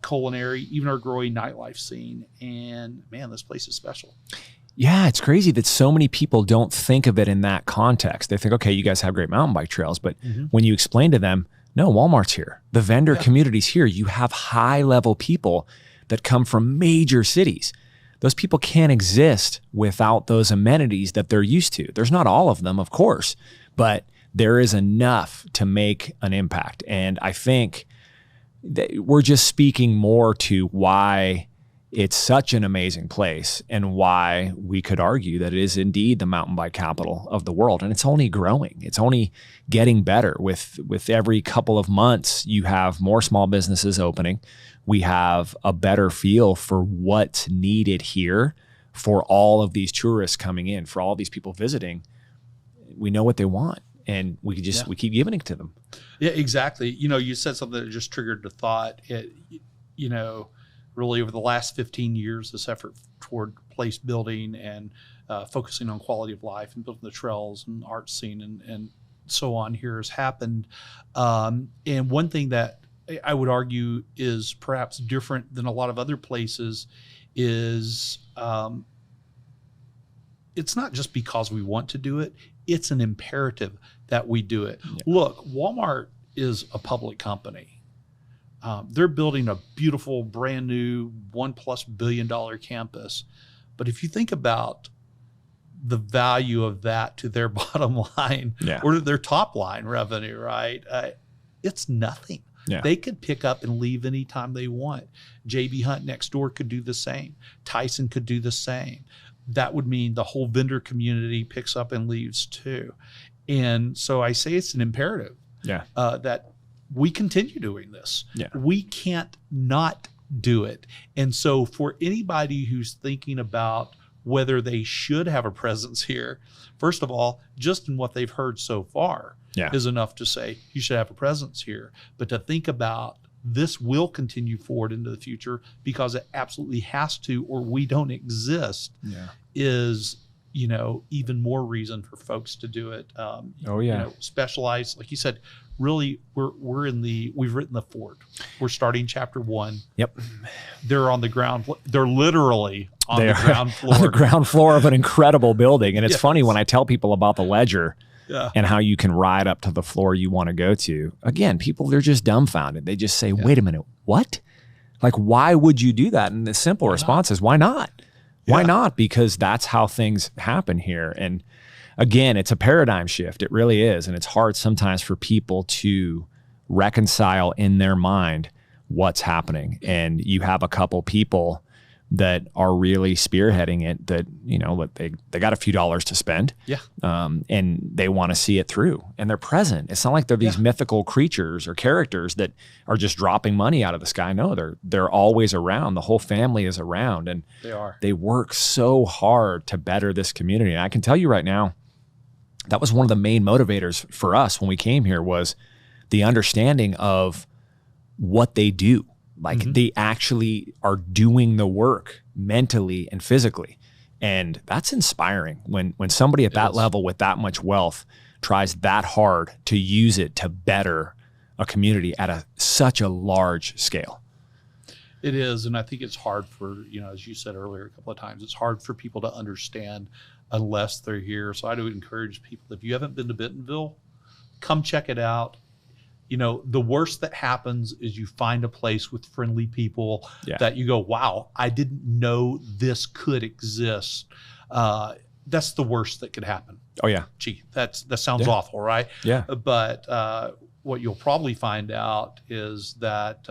culinary, even our growing nightlife scene. And man, this place is special. Yeah, it's crazy that so many people don't think of it in that context. They think, okay, you guys have great mountain bike trails, but when you explain to them, no, Walmart's here. The vendor community's here. You have high-level people that come from major cities. Those people can't exist without those amenities that they're used to. There's not all of them, of course, but there is enough to make an impact. And I think that we're just speaking more to why it's such an amazing place and why we could argue that it is indeed the mountain bike capital of the world. And it's only growing. It's only getting better. With every couple of months, you have more small businesses opening. We have a better feel for what's needed here for all of these tourists coming in, for all these people visiting. We know what they want, and we keep giving it to them. Yeah, exactly. You said something that just triggered the thought. Really over the last 15 years, this effort toward place building and focusing on quality of life and building the trails and art scene and so on here has happened. And one thing that I would argue is perhaps different than a lot of other places is it's not just because we want to do it. It's an imperative that we do it. Yeah. Look, Walmart is a public company. They're building a beautiful, brand new $1+ billion campus. But if you think about the value of that to their bottom line or to their top line revenue, right? It's nothing. Yeah. They could pick up and leave anytime they want. J.B. Hunt next door could do the same. Tyson could do the same. That would mean the whole vendor community picks up and leaves too. And so I say it's an imperative that we continue doing this. Yeah. We can't not do it. And so for anybody who's thinking about whether they should have a presence here, first of all, just in what they've heard so far is enough to say you should have a presence here. But to think about this will continue forward into the future because it absolutely has to, or we don't exist, is even more reason for folks to do it. Specialized, like you said. Really, we've written the fort. We're starting chapter 1. Yep. They're on the ground. They're literally on the ground floor. On the ground floor of an incredible building. And it's funny when I tell people about the ledger and how you can ride up to the floor you want to go to. Again, people, they're just dumbfounded. They just say, wait a minute, what? Like, why would you do that? And the simple response is, why not? Why not? Because that's how things happen here. And again, it's a paradigm shift. It really is. And it's hard sometimes for people to reconcile in their mind what's happening. And you have a couple people that are really spearheading it that, they got a few dollars to spend. Yeah. And they want to see it through. And they're present. It's not like they're these mythical creatures or characters that are just dropping money out of the sky. No, they're always around. The whole family is around. And they work so hard to better this community. And I can tell you right now, that was one of the main motivators for us when we came here was the understanding of what they do. Like they actually are doing the work mentally and physically. And that's inspiring when somebody at that level with that much wealth tries that hard to use it to better a community at such a large scale. It is. And I think it's hard for, as you said earlier a couple of times, it's hard for people to understand unless they're here. So I do encourage people, if you haven't been to Bentonville, come check it out. The worst that happens is you find a place with friendly people that you go, wow, I didn't know this could exist. That's the worst that could happen. Oh yeah. Gee, that sounds awful, right? Yeah. But what you'll probably find out is that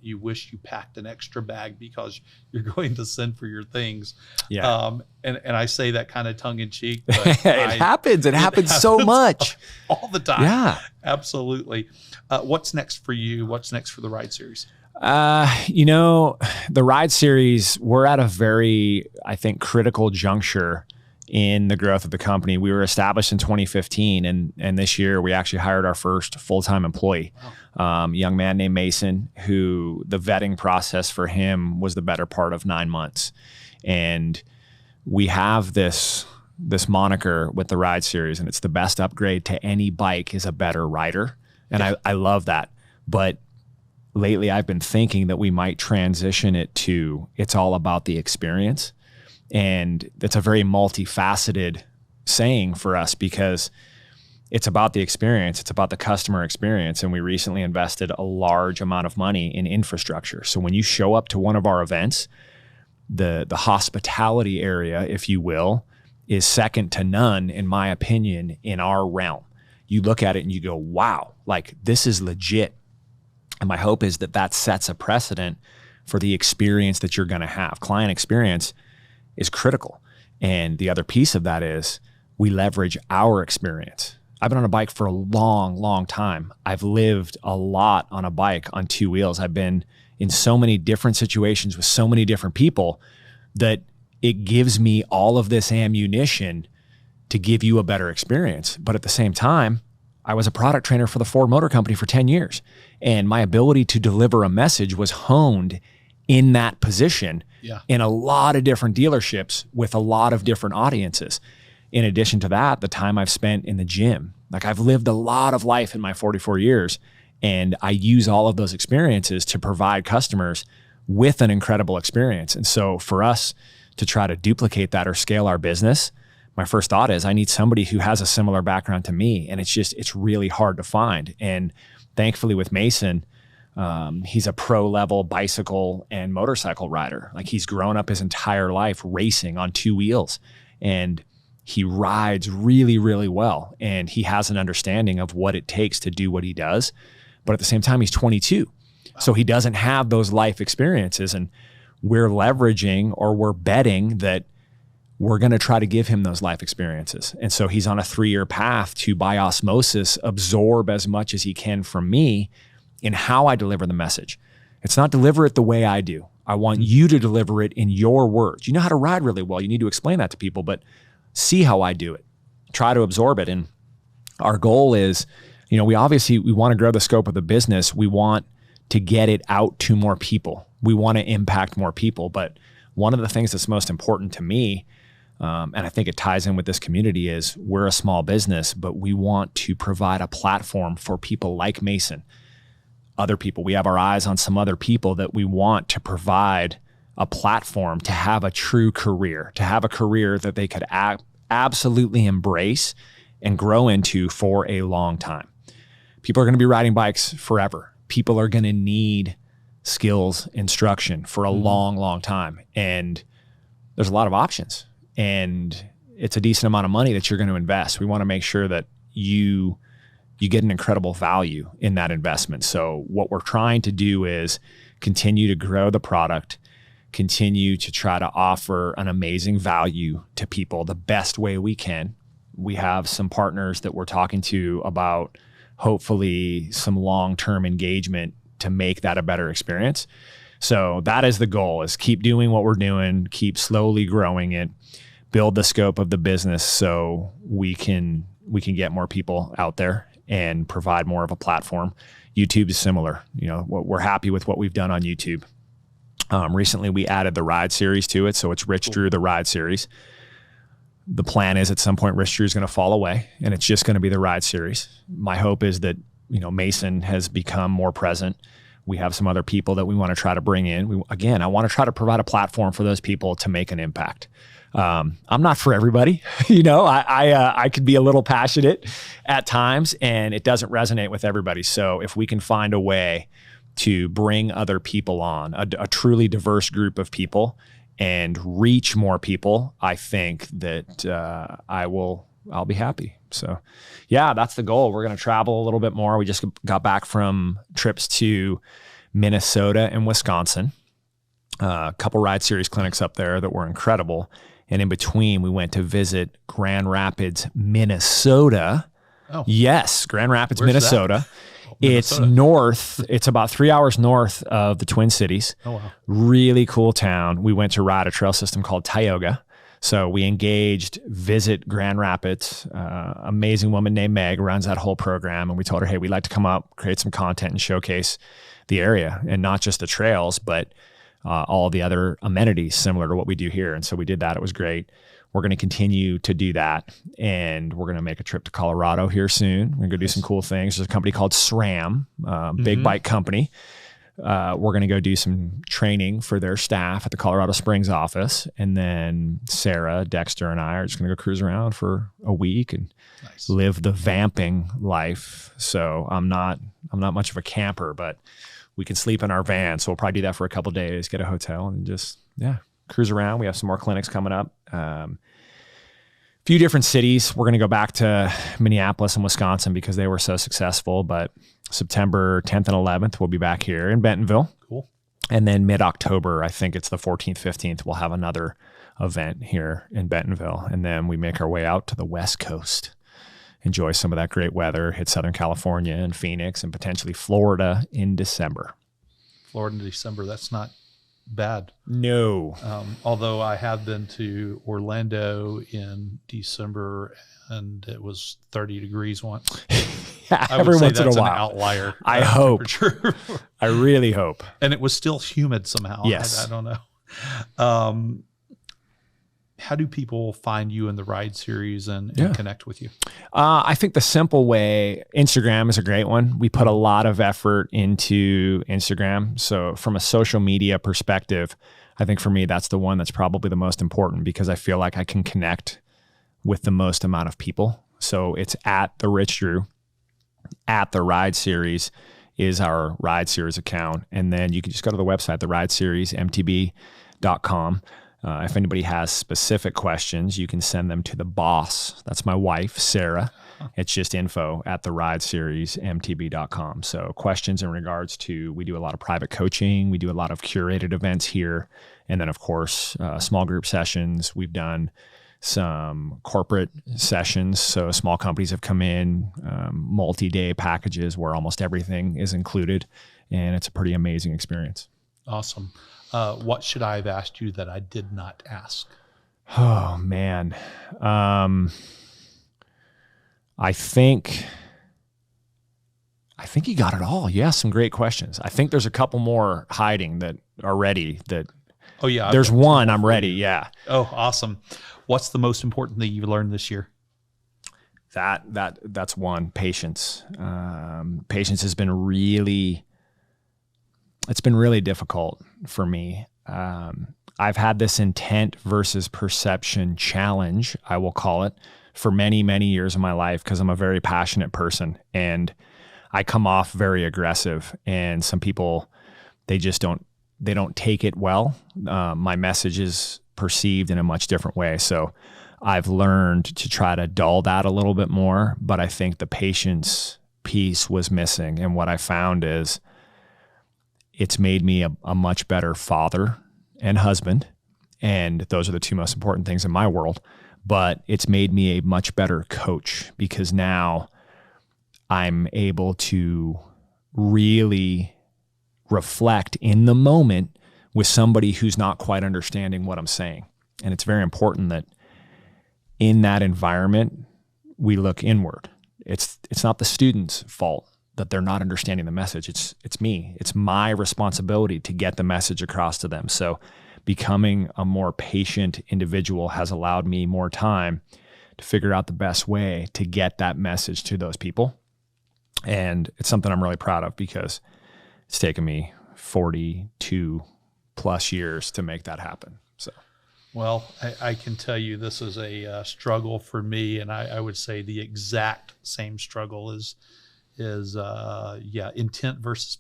you wish you packed an extra bag because you're going to send for your things. Yeah. And I say that kind of tongue in cheek. But it happens. It happens so much. All the time. Yeah. Absolutely. What's next for you? What's next for the Ride Series? The Ride Series, we're at a very, I think, critical juncture in the growth of the company. We were established in 2015, and this year we actually hired our first full-time employee, young man named Mason, who the vetting process for him was the better part of 9 months. And we have this moniker with the Ride Series, and it's the best upgrade to any bike is a better rider. And I love that. But lately I've been thinking that we might transition it to it's all about the experience. And that's a very multifaceted saying for us because it's about the experience. It's about the customer experience. And we recently invested a large amount of money in infrastructure. So when you show up to one of our events, the hospitality area, if you will, is second to none, in my opinion, in our realm. You look at it and you go, wow, like this is legit. And my hope is that that sets a precedent for the experience that you're going to have. Client experience is critical. And the other piece of that is we leverage our experience. I've been on a bike for a long, long time. I've lived a lot on a bike on two wheels. I've been in so many different situations with so many different people that it gives me all of this ammunition to give you a better experience. But at the same time, I was a product trainer for the Ford Motor Company for 10 years. And my ability to deliver a message was honed in that position in a lot of different dealerships with a lot of different audiences. In addition to that, the time I've spent in the gym, like I've lived a lot of life in my 44 years, and I use all of those experiences to provide customers with an incredible experience. And so for us to try to duplicate that or scale our business, my first thought is I need somebody who has a similar background to me. And it's really hard to find. And thankfully with Mason, he's a pro level bicycle and motorcycle rider. Like he's grown up his entire life racing on two wheels, and he rides really, really well. And he has an understanding of what it takes to do what he does. But at the same time, he's 22. Wow. So he doesn't have those life experiences. And we're leveraging, or we're betting that we're going to try to give him those life experiences. And so he's on a 3-year path to, by osmosis, absorb as much as he can from me in how I deliver the message. It's not deliver it the way I do. I want you to deliver it in your words. You know how to ride really well. You need to explain that to people, but see how I do it. Try to absorb it. And our goal is, we want to grow the scope of the business. We want to get it out to more people. We want to impact more people. But one of the things that's most important to me, and I think it ties in with this community, is we're a small business, but we want to provide a platform for people like Mason, other people. We have our eyes on some other people that we want to provide a platform to have a true career, to have a career that they could absolutely embrace and grow into for a long time. People are going to be riding bikes forever. People are going to need skills instruction for a long, long time. And there's a lot of options, and it's a decent amount of money that you're going to invest. We want to make sure that you get an incredible value in that investment. So what we're trying to do is continue to grow the product, continue to try to offer an amazing value to people the best way we can. We have some partners that we're talking to about hopefully some long-term engagement to make that a better experience. So that is the goal, is keep doing what we're doing, keep slowly growing it, build the scope of the business so we can get more people out there and provide more of a platform. YouTube is similar. We're happy with what we've done on YouTube. Recently, we added the Ride series to it. So it's Rich Drew, the Ride series. The plan is at some point, Rich Drew is going to fall away, and it's just going to be the Ride series. My hope is that, Mason has become more present. We have some other people that we want to try to bring in. I want to try to provide a platform for those people to make an impact. I'm not for everybody. I could be a little passionate at times, and it doesn't resonate with everybody. So if we can find a way to bring other people on, a truly diverse group of people, and reach more people, I think that I'll be happy. So yeah, that's the goal. We're going to travel a little bit more. We just got back from trips to Minnesota and Wisconsin, a couple Ride Series clinics up there that were incredible. And in between, we went to visit Grand Rapids, Minnesota. Oh. Yes, Grand Rapids, Minnesota. It's north. It's about 3 hours north of the Twin Cities. Oh, wow. Really cool town. We went to ride a trail system called Tioga. So we engaged Visit Grand Rapids. Amazing woman named Meg runs that whole program. And we told her, hey, we'd like to come up, create some content, and showcase the area. And not just the trails, but all the other amenities similar to what we do here. And so we did that. It was great. We're going to continue to do that. And we're going to make a trip to Colorado here soon. We're going to go do some cool things. There's a company called SRAM, big bike company. we're going to go do some training for their staff at the Colorado Springs office. And then Sarah, Dexter, and I are just going to go cruise around for a week and live the vamping life. So I'm not much of a camper, but we can sleep in our van. So we'll probably do that for a couple of days, get a hotel and just, cruise around. We have some more clinics coming up. Few different cities. We're going to go back to Minneapolis and Wisconsin because they were so successful, but September 10th and 11th, we'll be back here in Bentonville. Cool. And then mid-October, I think it's the 14th, 15th, we'll have another event here in Bentonville. And then we make our way out to the West Coast, enjoy some of that great weather, hit Southern California and Phoenix and potentially Florida in December. Florida in December, that's not bad. No. Although I have been to Orlando in December and it was 30 degrees once. Every once in a while. An outlier. I hope. I really hope. And it was still humid somehow. Yes. I don't know. How do people find you in the ride series and connect with you? I think the simple way, Instagram is a great one. We put a lot of effort into Instagram. So from a social media perspective, I think for me, that's the one that's probably the most important because I feel like I can connect with the most amount of people. So it's at the Rich Drew, at the Ride Series is our Ride Series account. And then you can just go to the website, therideseriesmtb.com. If anybody has specific questions, you can send them to the boss. That's my wife, Sarah. It's just info@therideseriesmtb.com. So questions in regards to, we do a lot of private coaching. We do a lot of curated events here. And then, of course, small group sessions. We've done some corporate sessions. So small companies have come in, multi-day packages where almost everything is included. And it's a pretty amazing experience. Awesome. What should I have asked you that I did not ask? Oh, man. I think you got it all. You asked some great questions. I think there's a couple more hiding that are ready. Oh, yeah. There's one I'm ready. Yeah. Oh, awesome. What's the most important thing you learned this year? That's one. Patience. Patience has been really difficult for me. I've had this intent versus perception challenge, I will call it, for many, many years of my life because I'm a very passionate person and I come off very aggressive. And some people, they don't take it well. My message is perceived in a much different way. So I've learned to try to dull that a little bit more, but I think the patience piece was missing. And what I found is it's made me a much better father and husband. And those are the two most important things in my world. But it's made me a much better coach because now I'm able to really reflect in the moment with somebody who's not quite understanding what I'm saying. And it's very important that in that environment, we look inward. It's not the student's fault that they're not understanding the message. It's me. It's my responsibility to get the message across to them. So becoming a more patient individual has allowed me more time to figure out the best way to get that message to those people. And it's something I'm really proud of because it's taken me 42 plus years to make that happen. So, well, I can tell you this is a struggle for me. And I would say the exact same struggle is intent versus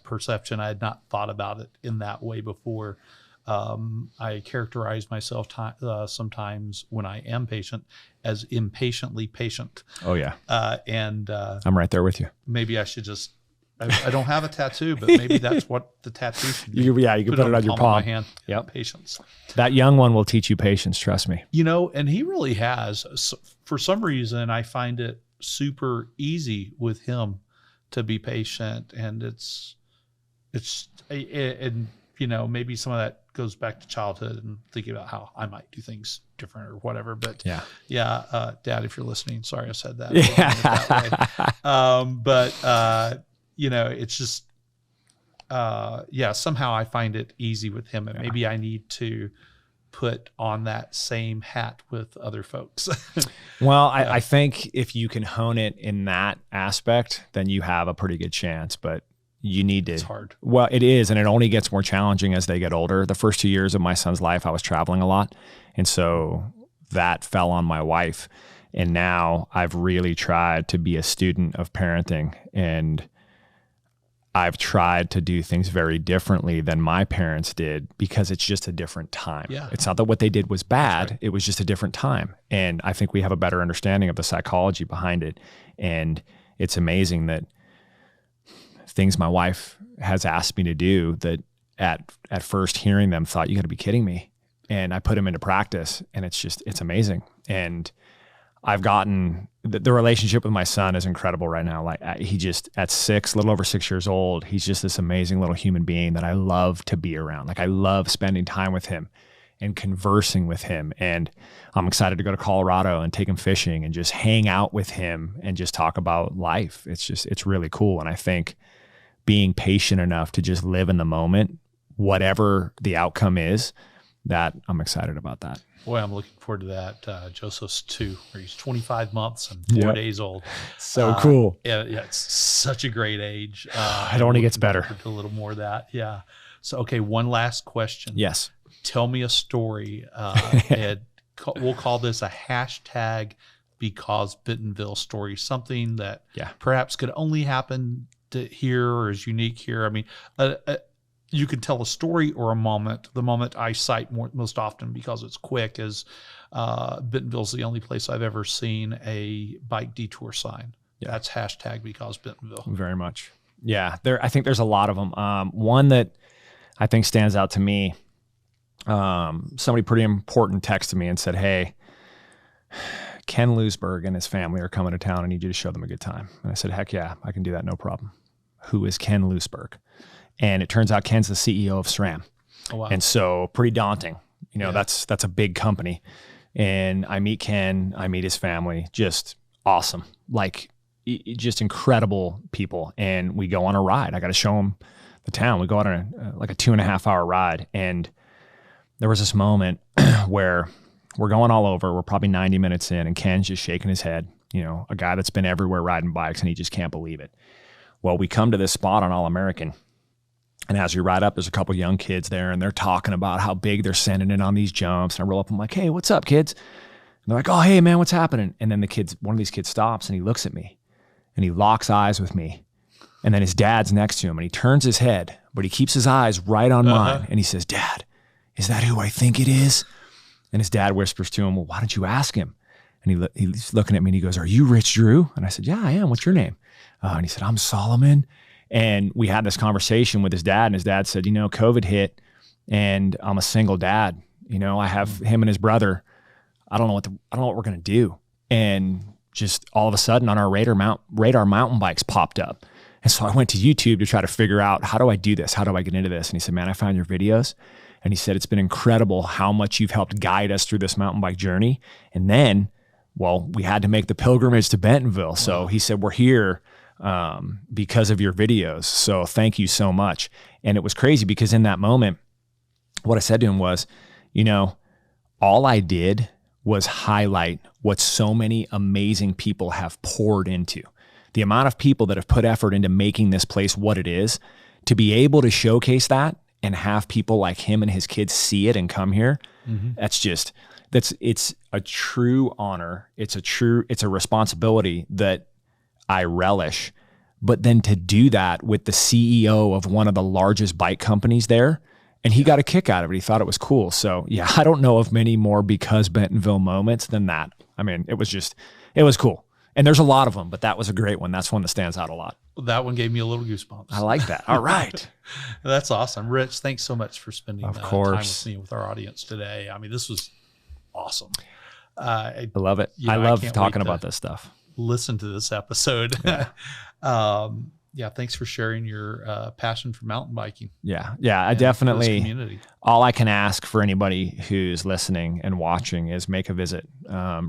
perception. I had not thought about it in that way before. I characterize myself sometimes when I am patient as impatiently patient. Oh yeah. And I'm right there with you. Maybe I should just, I don't have a tattoo, but maybe that's what the tattoo should be. You can put it on your palm. My hand. Yep. Patience. That young one will teach you patience. Trust me. And he really has. So for some reason, I find it super easy with him to be patient, and maybe some of that goes back to childhood and thinking about how I might do things different or whatever. But Dad, if you're listening, sorry I said that. It's just somehow I find it easy with him, and maybe I need to put on that same hat with other folks. Well, I think if you can hone it in that aspect, then you have a pretty good chance. But you need to. It's hard. Well, it is. And it only gets more challenging as they get older. The first 2 years of my son's life, I was traveling a lot. And so that fell on my wife. And now I've really tried to be a student of parenting, and I've tried to do things very differently than my parents did, because it's just a different time. Yeah. It's not that what they did was bad. Right. It was just a different time. And I think we have a better understanding of the psychology behind it. And it's amazing that things my wife has asked me to do that at first hearing them thought, you got to be kidding me. And I put them into practice, and it's amazing. And I've gotten the relationship with my son is incredible right now. Like he just at 6, a little over 6 years old, he's just this amazing little human being that I love to be around. Like I love spending time with him and conversing with him. And I'm excited to go to Colorado and take him fishing and just hang out with him and just talk about life. It's really cool. And I think being patient enough to just live in the moment, whatever the outcome is, that I'm excited about that. Boy, I'm looking forward to that. Joseph's 2, where he's 25 months and 4 days old. So cool. Yeah, it's such a great age. It only gets better. A little more of that. Yeah. So, okay, one last question. Yes. Tell me a story. And we'll call this a hashtag because Bentonville story, something that perhaps could only happen to here or is unique here. I mean, you can tell a story or a moment. The moment I cite most often, because it's quick, is Bentonville's the only place I've ever seen a bike detour sign. Yeah. That's hashtag because Bentonville. Very much. Yeah. I think there's a lot of them. One that I think stands out to me, somebody pretty important texted me and said, hey, Ken Lewisburg and his family are coming to town. I need you to show them a good time. And I said, heck yeah, I can do that. No problem. Who is Ken Lewisburg? And it turns out Ken's the CEO of SRAM. Oh, wow. And so pretty daunting. You know, that's a big company. And I meet Ken, I meet his family, just awesome. Like just incredible people. And we go on a ride. I got to show him the town. We go on a 2.5 hour ride. And there was this moment where we're going all over. We're probably 90 minutes in, and Ken's just shaking his head, you know, a guy that's been everywhere riding bikes, and he just can't believe it. Well, we come to this spot on All American, and as we ride up, there's a couple young kids there, and they're talking about how big they're sending it on these jumps. And I roll up, I'm like, hey, what's up, kids? And they're like, oh, hey, man, what's happening? And then one of these kids stops, and he looks at me, and he locks eyes with me. And then his dad's next to him, and he turns his head, but he keeps his eyes right on mine. And he says, Dad, is that who I think it is? And his dad whispers to him, well, why don't you ask him? And he's looking at me, and he goes, are you Rich Drew? And I said, yeah, I am. What's your name? And he said, I'm Solomon. And we had this conversation with his dad, and his dad said, you know, COVID hit, and I'm a single dad. You know, I have him and his brother. I don't know what we're going to do. And just all of a sudden on our radar mountain bikes popped up. And so I went to YouTube to try to figure out, how do I do this? How do I get into this? And he said, man, I found your videos. And he said, it's been incredible how much you've helped guide us through this mountain bike journey. And then, well, we had to make the pilgrimage to Bentonville. Wow. So he said, we're here because of your videos. So thank you so much. And it was crazy because in that moment, what I said to him was, you know, all I did was highlight what so many amazing people have poured into. The amount of people that have put effort into making this place what it is, to be able to showcase that and have people like him and his kids see it and come here. It's a true honor. It's a responsibility that I relish. But then to do that with the CEO of one of the largest bike companies there, and he got a kick out of it. He thought it was cool. So yeah, I don't know of many more because Bentonville moments than that. I mean, it was cool. And there's a lot of them, but that was a great one. That's one that stands out a lot. That one gave me a little goosebumps. I like that. All right. That's awesome. Rich, thanks so much for spending time with me, with our audience today. I mean, this was awesome. I love it. I love talking about this stuff. Listen to this episode. Yeah. Thanks for sharing your passion for mountain biking. Yeah. I definitely, all I can ask for anybody who's listening and watching is make a visit,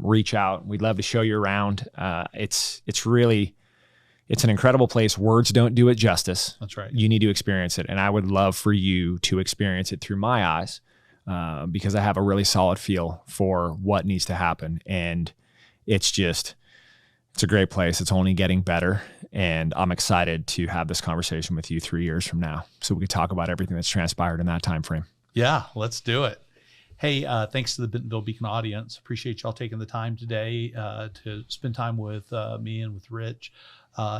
reach out. We'd love to show you around. It's an incredible place. Words don't do it justice. That's right. You need to experience it. And I would love for you to experience it through my eyes, because I have a really solid feel for what needs to happen. And it's It's a great place. It's only getting better. And I'm excited to have this conversation with you 3 years from now so we can talk about everything that's transpired in that time frame. Yeah, let's do it. Hey, thanks to the Bentonville Beacon audience. Appreciate y'all taking the time today to spend time with me and with Rich.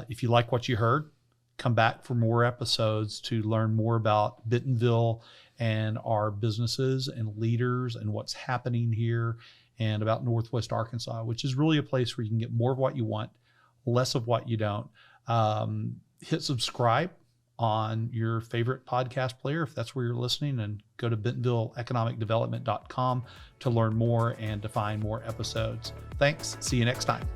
If you like what you heard, come back for more episodes to learn more about Bentonville and our businesses and leaders and what's happening here, and about Northwest Arkansas, which is really a place where you can get more of what you want, less of what you don't. Hit subscribe on your favorite podcast player if that's where you're listening, and go to BentonvilleEconomicDevelopment.com to learn more and to find more episodes. Thanks. See you next time.